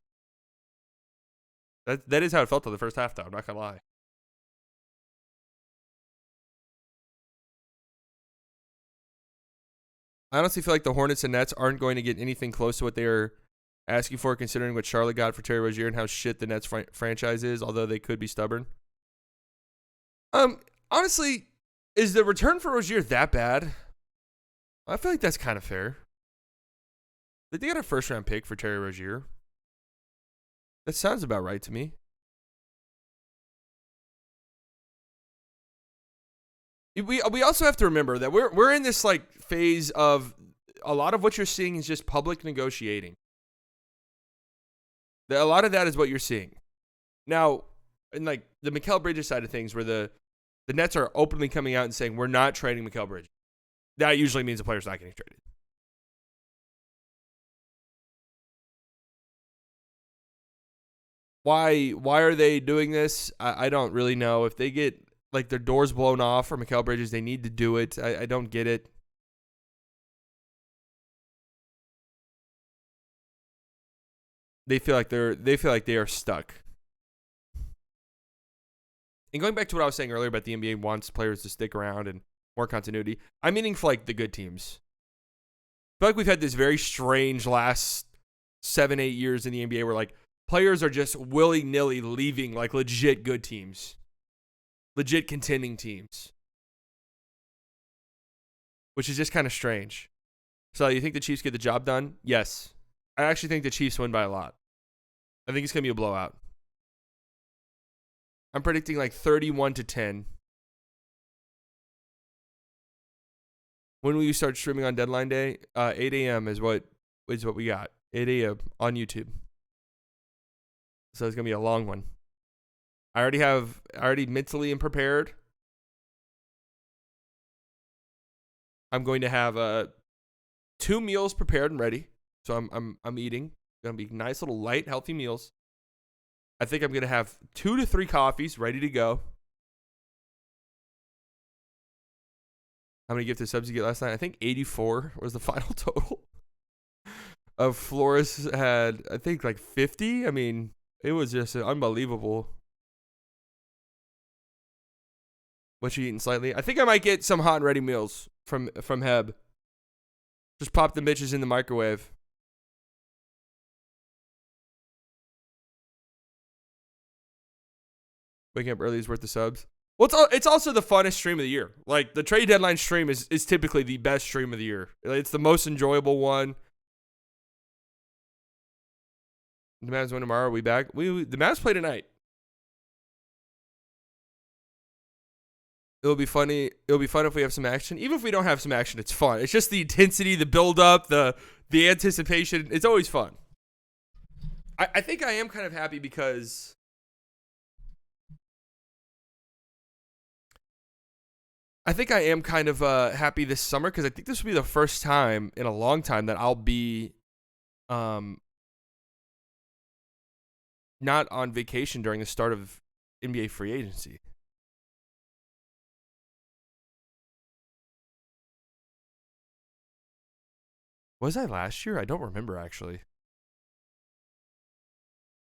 Speaker 1: That is how it felt in the first half, though. I'm not gonna lie. I honestly feel like the Hornets and Nets aren't going to get anything close to what they are asking for, considering what Charlotte got for Terry Rozier and how shit the Nets franchise is, although they could be stubborn. Honestly, is the return for Rozier that bad? I feel like that's kind of fair. They got a first-round pick for Terry Rozier. That sounds about right to me. We also have to remember that we're in this like phase of a lot of what you're seeing is just public negotiating. A lot of that is what you're seeing. Now, in like the Mikal Bridges side of things, where the Nets are openly coming out and saying we're not trading Mikal Bridges, that usually means the player's not getting traded. Why are they doing this? I don't really know. If they get like their doors blown off for Mikal Bridges, they need to do it. I don't get it. They feel like they are stuck. And going back to what I was saying earlier about the NBA wants players to stick around and more continuity, I'm meaning for like the good teams. I feel like we've had this very strange last 7-8 years in the NBA where like players are just willy-nilly leaving like legit good teams. Legit contending teams. Which is just kind of strange. So you think the Chiefs get the job done? Yes. I actually think the Chiefs win by a lot. I think it's going to be a blowout. I'm predicting like 31-10. When will you start streaming on deadline day? 8 a.m. is what we got. 8 a.m. on YouTube. So it's gonna be a long one. I already mentally am prepared. I'm going to have 2 meals prepared and ready. So I'm eating. Gonna be nice little light, healthy meals. I think I'm gonna have 2 to 3 coffees ready to go. How many gifted subs you get last night? I think 84 was the final total. Of Flores had, I think, like 50. I mean, it was just unbelievable. What you eating slightly? I think I might get some hot and ready meals from Heb. Just pop the bitches in the microwave. Waking up early is worth the subs. Well, it's also the funnest stream of the year. Like, the trade deadline stream is typically the best stream of the year. It's the most enjoyable one. The Mavs win tomorrow. Are we back? The Mavs play tonight. It'll be funny. It'll be fun if we have some action. Even if we don't have some action, it's fun. It's just the intensity, the build-up, the anticipation. It's always fun. I think I am kind of happy because I think I am kind of happy this summer because I think this will be the first time in a long time that I'll be not on vacation during the start of NBA free agency. Was I last year? I don't remember, actually.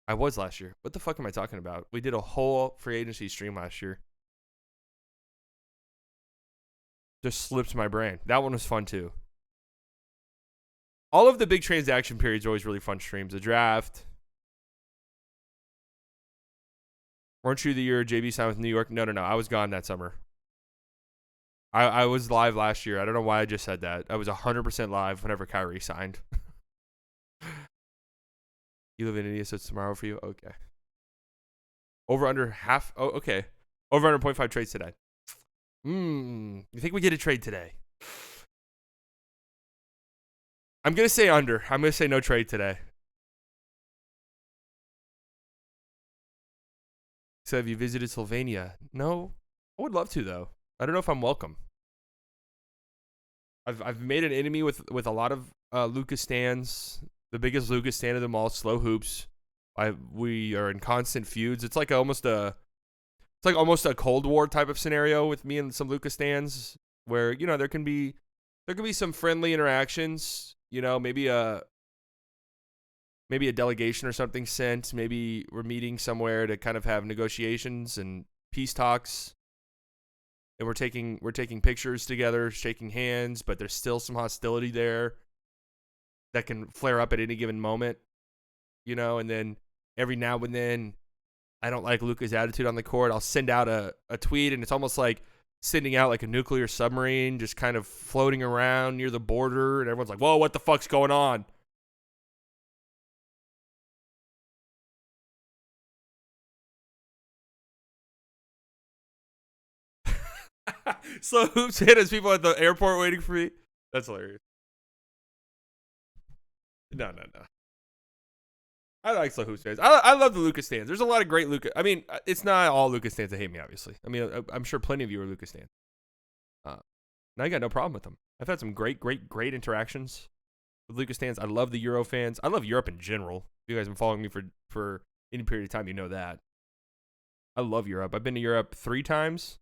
Speaker 1: I was last year. What the fuck am I talking about? We did a whole free agency stream last year. Just slipped my brain. That one was fun, too. All of the big transaction periods are always really fun streams. The draft. Weren't you the year JB signed with New York? No. I was gone that summer. I was live last year. I don't know why I just said that. I was 100% live whenever Kyrie signed. You live in India, so it's tomorrow for you? Okay. Over under half. Oh, okay. Over under 0.5 trades today. You think we get a trade today? I'm going to say under. I'm going to say no trade today. So have you visited Slovenia? No. I would love to, though. I don't know if I'm welcome. I've made an enemy with a lot of Lucas stands. The biggest Lucas stand of them all, Slow Hoops. We are in constant feuds. It's like almost a Cold War type of scenario with me and some Lucas stands, where, you know, there can be some friendly interactions. You know, maybe a delegation or something sent. Maybe we're meeting somewhere to kind of have negotiations and peace talks. And we're taking pictures together, shaking hands, but there's still some hostility there that can flare up at any given moment, you know. And then every now and then, I don't like Luka's attitude on the court. I'll send out a tweet, and it's almost like sending out like a nuclear submarine, just kind of floating around near the border, and everyone's like, "Whoa, what the fuck's going on?" So Hoops hit as people at the airport waiting for me. That's hilarious. No. I like Slow Hoops fans. I love the Lucas stands. There's a lot of great Lucas. I mean, it's not all Lucas stands that hate me, obviously. I mean, I'm sure plenty of you are Lucas stands. Now I got no problem with them. I've had some great interactions with Lucas stands. I love the Euro fans. I love Europe in general. If you guys have been following me for any period of time, you know that. I love Europe. I've been to Europe 3 times.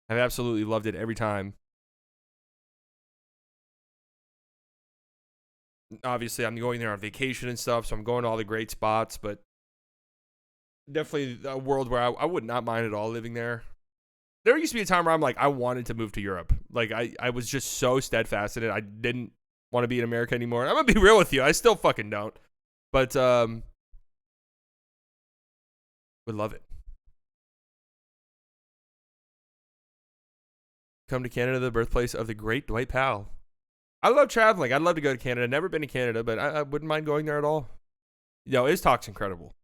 Speaker 1: I've absolutely loved it every time. Obviously, I'm going there on vacation and stuff, so I'm going to all the great spots, but definitely a world where I would not mind at all living there. There used to be a time where I'm like, I wanted to move to Europe. Like, I was just so steadfast in it. I didn't want to be in America anymore. I'm going to be real with you. I still fucking don't. But would love it. Come to Canada, the birthplace of the great Dwight Powell. I love traveling. I'd love to go to Canada. Never been to Canada, but I wouldn't mind going there at all. Yo, Iztalk's incredible.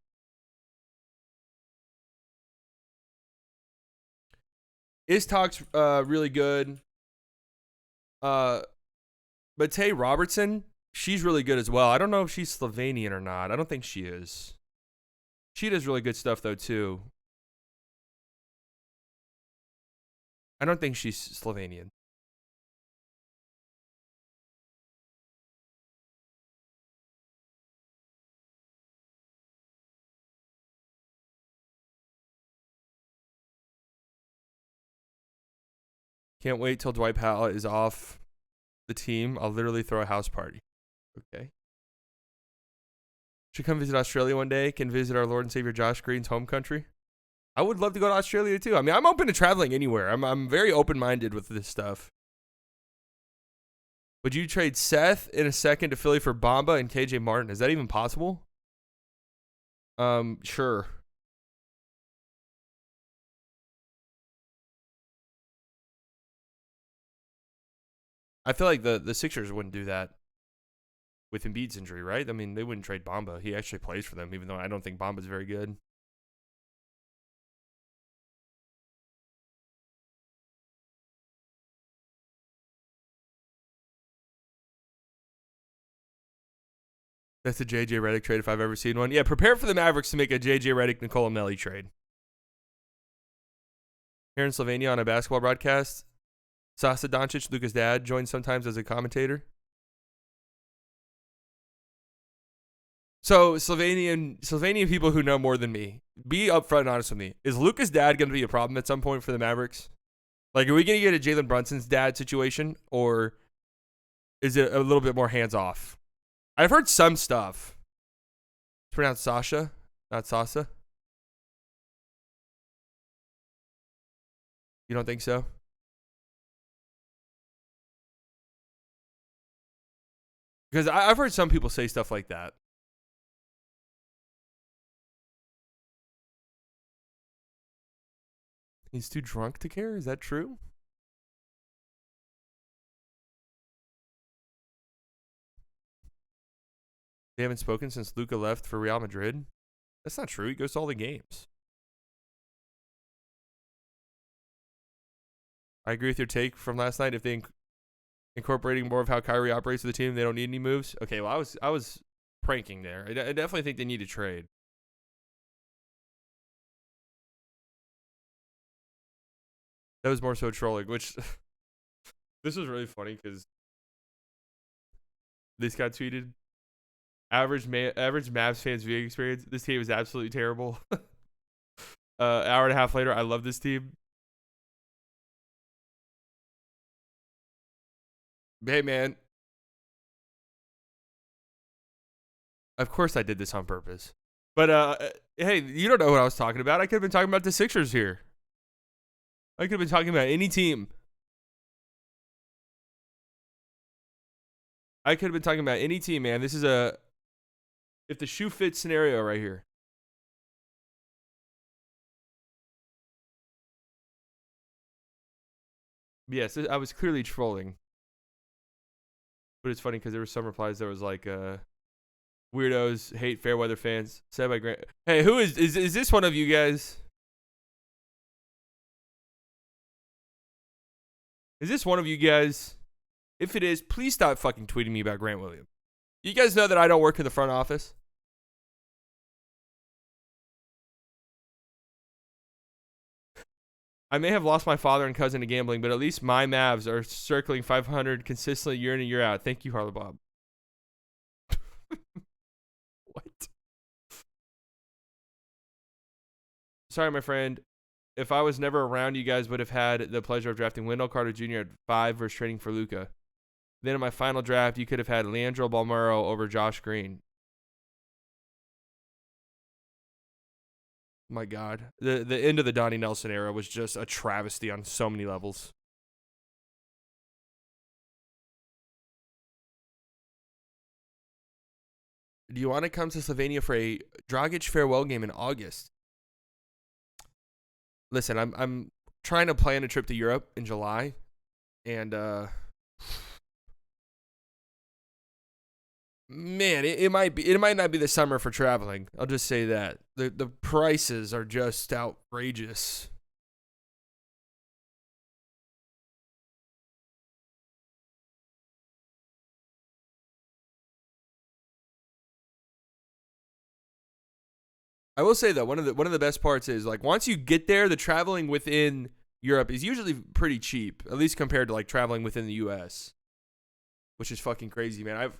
Speaker 1: Iztalk's really good. But Tay Robertson, she's really good as well. I don't know if she's Slovenian or not. I don't think she is. She does really good stuff though too. I don't think she's Slovenian. Can't wait till Dwight Powell is off the team. I'll literally throw a house party. Okay. Should come visit Australia one day. Can visit our Lord and Savior Josh Green's home country. I would love to go to Australia too. I mean, I'm open to traveling anywhere. I'm very open minded with this stuff. Would you trade Seth in a second to Philly for Bamba and KJ Martin? Is that even possible? Sure. I feel like the Sixers wouldn't do that with Embiid's injury, right? I mean, they wouldn't trade Bamba. He actually plays for them, even though I don't think Bamba's very good. That's a JJ Redick trade if I've ever seen one. Yeah, prepare for the Mavericks to make a JJ Redick Nikola Melli trade. Here in Slovenia on a basketball broadcast, Sasa Doncic, Luka's dad, joins sometimes as a commentator. So Slovenian people who know more than me, be upfront and honest with me. Is Luka's dad going to be a problem at some point for the Mavericks? Like, are we going to get a Jalen Brunson's dad situation, or is it a little bit more hands off? I've heard some stuff. It's pronounced Sasha, not Sasa. You don't think so? Because I've heard some people say stuff like that. He's too drunk to care? Is that true? They haven't spoken since Luka left for Real Madrid? That's not true. He goes to all the games. I agree with your take from last night. If they incorporating more of how Kyrie operates with the team, they don't need any moves. Okay, well, I was pranking there. I definitely think they need to trade. That was more so trolling, which this was really funny because this got tweeted. Average Mavs fans viewing experience. This team is absolutely terrible. Hour and a half later, I love this team. Hey, man. Of course I did this on purpose. But, hey, you don't know what I was talking about. I could have been talking about the Sixers here. I could have been talking about any team. I could have been talking about any team, man. This is a if the shoe fits scenario right here. Yes, I was clearly trolling. But it's funny because there were some replies that was like, weirdos hate fair weather fans. Said by Grant. Hey, who is this one of you guys? Is this one of you guys? If it is, please stop fucking tweeting me about Grant Williams. You guys know that I don't work in the front office. I may have lost my father and cousin to gambling, but at least my Mavs are circling 500 consistently year in and year out. Thank you, Harla Bob. What? Sorry, my friend. If I was never around, you guys would have had the pleasure of drafting Wendell Carter Jr. at 5 versus trading for Luka. Then in my final draft, you could have had Leandro Balmero over Josh Green. My God. The end of the Donnie Nelson era was just a travesty on so many levels. Do you want to come to Slovenia for a Dragic farewell game in August? Listen, I'm trying to plan a trip to Europe in July, and man, it might not be the summer for traveling. I'll just say that the prices are just outrageous. I will say that one of the best parts is like once you get there, the traveling within Europe is usually pretty cheap, at least compared to like traveling within the U.S., which is fucking crazy, man.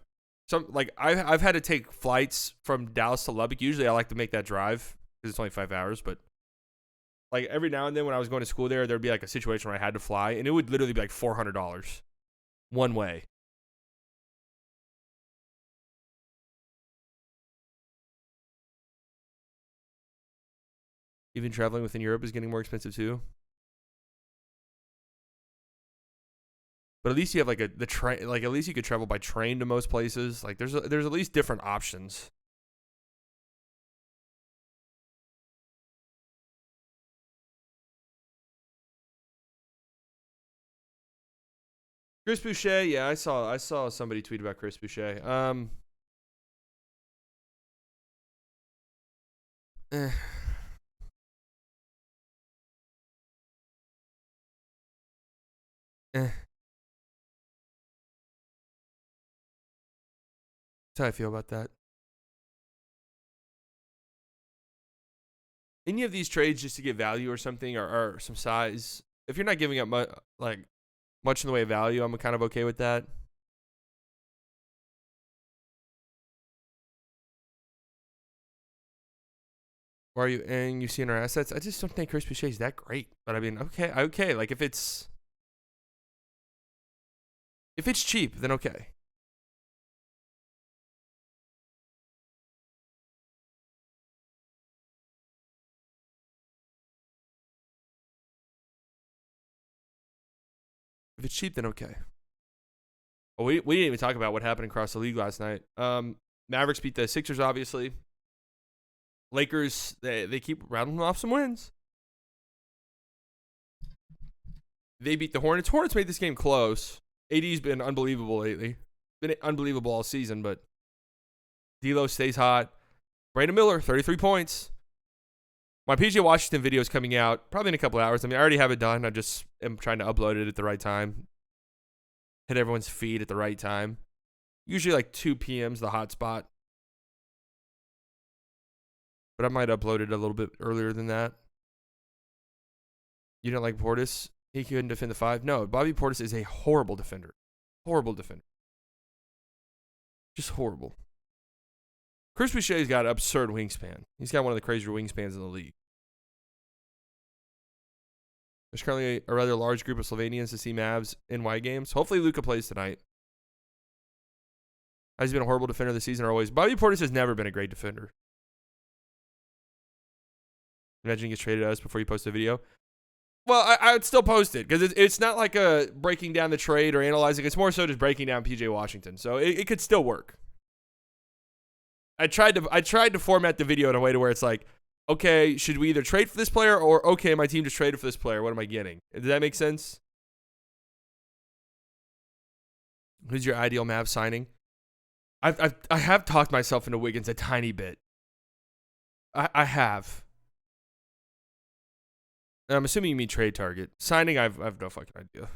Speaker 1: I've had to take flights from Dallas to Lubbock. Usually, I like to make that drive because it's only 5 hours, but like every now and then when I was going to school there'd be like a situation where I had to fly, and it would literally be like $400 one way. Even traveling within Europe is getting more expensive too. But at least you have like the train. Like at least you could travel by train to most places. Like there's at least different options. Chris Boucher, yeah, I saw somebody tweet about Chris Boucher. Eh. That's how I feel about that. Any of these trades just to get value or something or some size. If you're not giving up much in the way of value, I'm kind of okay with that. Why are you and you seeing our assets? I just don't think Chris Boucher is that great. But I mean, okay. Like if it's cheap, then okay. If it's cheap, then okay. Well, we didn't even talk about what happened across the league last night. Mavericks beat the Sixers, obviously. Lakers, they keep rattling off some wins. They beat the Hornets. Hornets made this game close. AD's been unbelievable lately. Been unbelievable all season, but D'Lo stays hot. Brandon Miller, 33 points. My PJ Washington video is coming out probably in a couple hours. I mean, I already have it done. I just am trying to upload it at the right time. Hit everyone's feed at the right time. Usually like 2 p.m. is the hot spot. But I might upload it a little bit earlier than that. You don't like Portis? He couldn't defend the 5? No, Bobby Portis is a horrible defender. Horrible defender. Just horrible. Chris Boucher's got an absurd wingspan. He's got one of the crazier wingspans in the league. There's currently a rather large group of Slovenians to see Mavs NY games. Hopefully Luka plays tonight. Has he been a horrible defender this season or always? Bobby Portis has never been a great defender. Imagine he gets traded to us before you post a video. Well, I would still post it because it's not like a breaking down the trade or analyzing. It's more so just breaking down PJ Washington. So it could still work. I tried to format the video in a way to where it's like, okay, should we either trade for this player or okay, my team just traded for this player. What am I getting? Does that make sense? Who's your ideal Mavs signing? I have talked myself into Wiggins a tiny bit. I have. And I'm assuming you mean trade target. Signing, I've no fucking idea.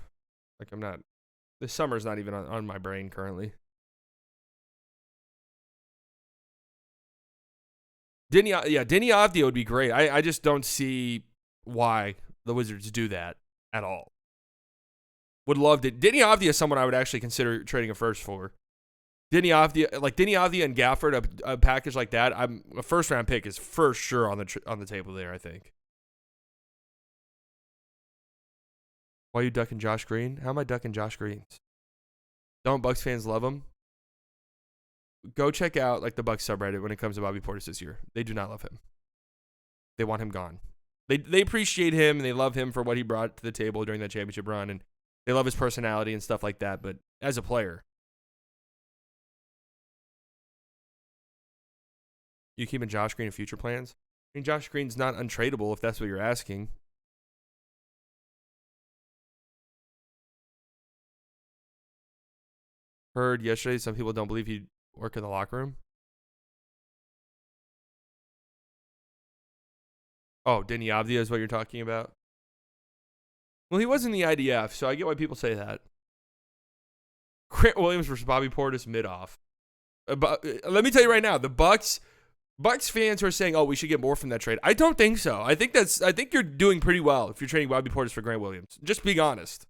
Speaker 1: Like I'm not. This summer's not even on my brain currently. Deni Avdija would be great. I just don't see why the Wizards do that at all. Would love to. Deni Avdija is someone I would actually consider trading a first for. Deni Avdija and Gafford, a package like that. A first round pick is for sure on the table there. I think. Why are you ducking Josh Green? How am I ducking Josh Green? Don't Bucks fans love him? Go check out like the Bucks subreddit when it comes to Bobby Portis this year. They do not love him. They want him gone. They appreciate him and they love him for what he brought to the table during that championship run, and they love his personality and stuff like that. But as a player, you keeping Josh Green in future plans? I mean, Josh Green's not untradeable if that's what you're asking. Heard yesterday some people don't believe he'd work in the locker room. Oh, Deni Avdija is what you're talking about? Well, he was in the IDF, so I get why people say that. Grant Williams versus Bobby Portis mid-off. Let me tell you right now, the Bucks Bucks fans who are saying, "Oh, we should get more from that trade." I don't think so. I think you're doing pretty well if you're trading Bobby Portis for Grant Williams. Just being honest.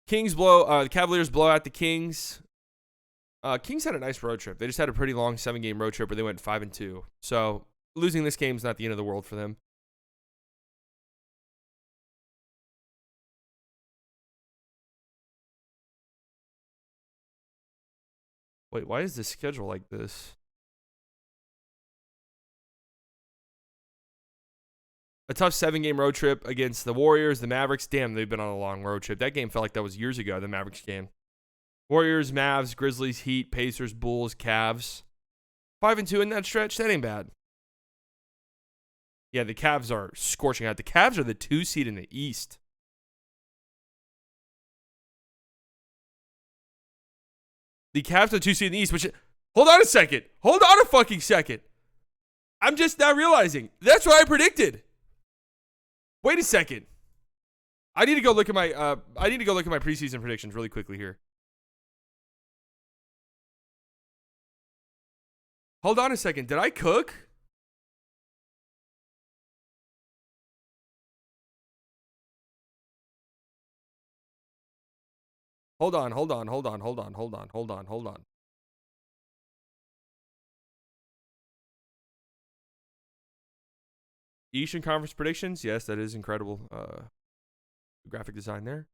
Speaker 1: The Cavaliers blow out the Kings. Kings had a nice road trip. They just had a pretty long 7-game road trip where they went 5-2. So losing this game is not the end of the world for them. Wait, why is this schedule like this? A tough 7-game road trip against the Warriors, the Mavericks. Damn, they've been on a long road trip. That game felt like that was years ago, the Mavericks game. Warriors, Mavs, Grizzlies, Heat, Pacers, Bulls, Cavs. 5-2 in that stretch. That ain't bad. Yeah, the Cavs are scorching out. The Cavs are the 2 seed in the East. The Cavs are 2 seed in the East, which... Hold on a second. Hold on a fucking second. I'm just now realizing. That's what I predicted. Wait a second. I need to go look at my preseason predictions really quickly here. Hold on a second. Did I cook? Hold on. Eastern Conference predictions. Yes, that is incredible. Graphic design there.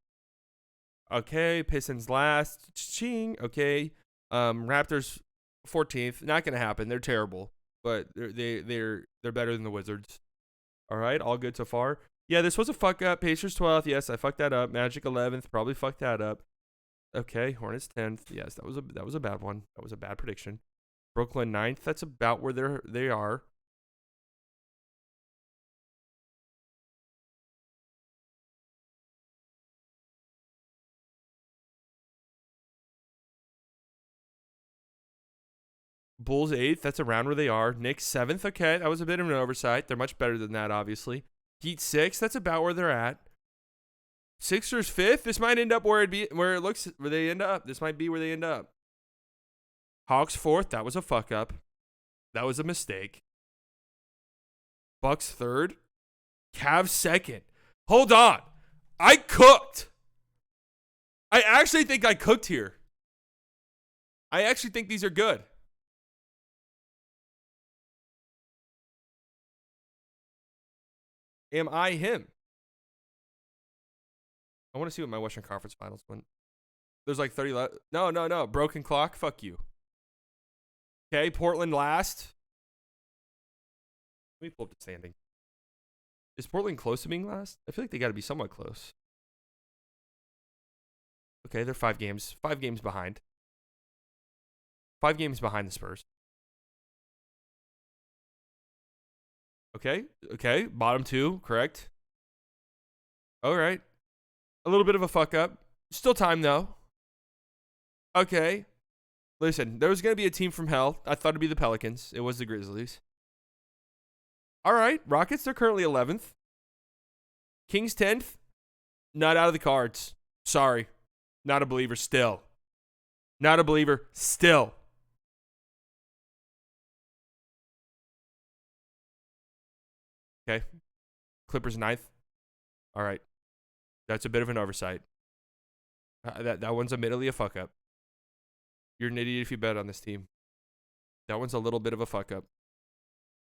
Speaker 1: Okay, Pistons last. Ching. Okay. Raptors 14th. Not gonna happen. They're terrible, but they're better than the Wizards. All right, all good so far. Yeah, this was a fuck up. Pacers 12th. Yes, I fucked that up. Magic 11th. Probably fucked that up. Okay, Hornets 10th. Yes, that was a bad one. That was a bad prediction. Brooklyn 9th. That's about where they are. Bulls 8th. That's around where they are. Knicks 7th. Okay, that was a bit of an oversight. They're much better than that, obviously. Heat 6th. That's about where they're at. Sixers 5th. This might end up where they end up. This might be where they end up. Hawks 4th. That was a fuck up. That was a mistake. Bucks 3rd. Cavs 2nd. Hold on. I cooked. I actually think I cooked here. I actually think these are good. Am I him? I want to see what my Western Conference Finals went. There's like 30 left. No. Broken clock. Fuck you. Okay, Portland last. Let me pull up the standing. Is Portland close to being last? I feel like they got to be somewhat close. Okay, they're 5 games. 5 games behind. 5 games behind the Spurs. Okay. Bottom 2, correct. All right. A little bit of a fuck up. Still time, though. Okay. Listen, there was going to be a team from hell. I thought it'd be the Pelicans. It was the Grizzlies. All right. Rockets, they're currently 11th. Kings 10th. Not out of the cards. Sorry. Not a believer still. Not a believer still. Okay. Clippers 9th. All right. That's a bit of an oversight. That one's admittedly a fuck up. You're an idiot if you bet on this team. That one's a little bit of a fuck up.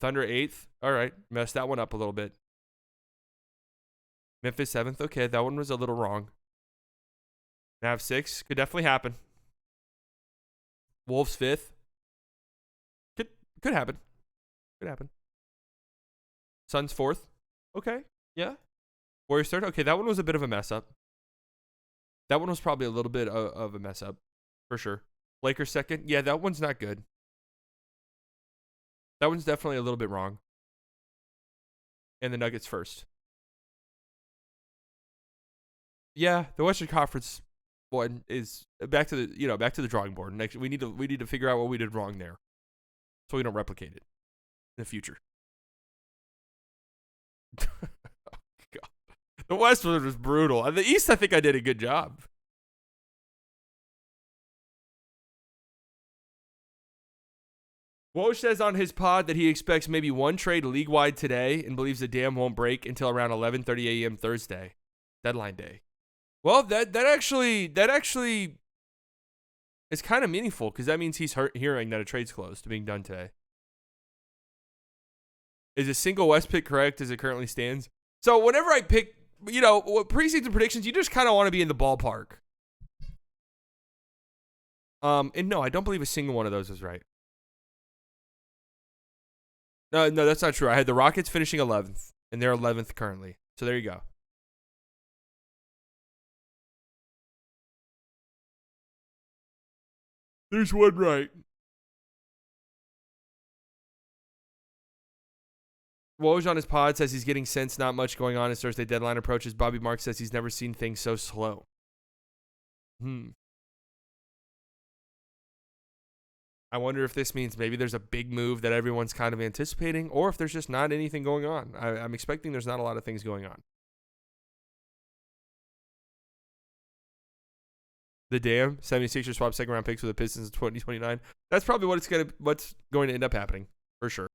Speaker 1: Thunder 8th. All right. Messed that one up a little bit. Memphis 7th. Okay, that one was a little wrong. Nav 6. Could definitely happen. Wolves 5th. Could happen. Could happen. Suns 4th. Okay. Yeah. Warriors 3rd. Okay, that one was a bit of a mess up. That one was probably a little bit of a mess up. For sure. Lakers 2nd. Yeah, that one's not good. That one's definitely a little bit wrong. And the Nuggets 1st. Yeah, the Western Conference one is back to the drawing board. Next, we need to figure out what we did wrong there, so we don't replicate it in the future. Oh, God. The West was brutal. And the East, I think I did a good job. Woj says on his pod that he expects maybe one trade league-wide today and believes the dam won't break until around 11:30 a.m. Thursday, deadline day. Well, that actually is kind of meaningful because that means he's hearing that a trade's close to being done today. Is a single West pick correct as it currently stands? So whenever I pick, preseason predictions, you just kind of want to be in the ballpark. And no, I don't believe a single one of those is right. No, that's not true. I had the Rockets finishing 11th, and they're 11th currently. So there you go. There's one right. Woj on his pod says he's getting sense not much going on as Thursday deadline approaches. Bobby Marks says he's never seen things so slow. I wonder if this means maybe there's a big move that everyone's kind of anticipating, or if there's just not anything going on. I'm expecting there's not a lot of things going on. The Dam, 76ers swap second round picks with the Pistons in 2029. That's probably what's going to end up happening, for sure.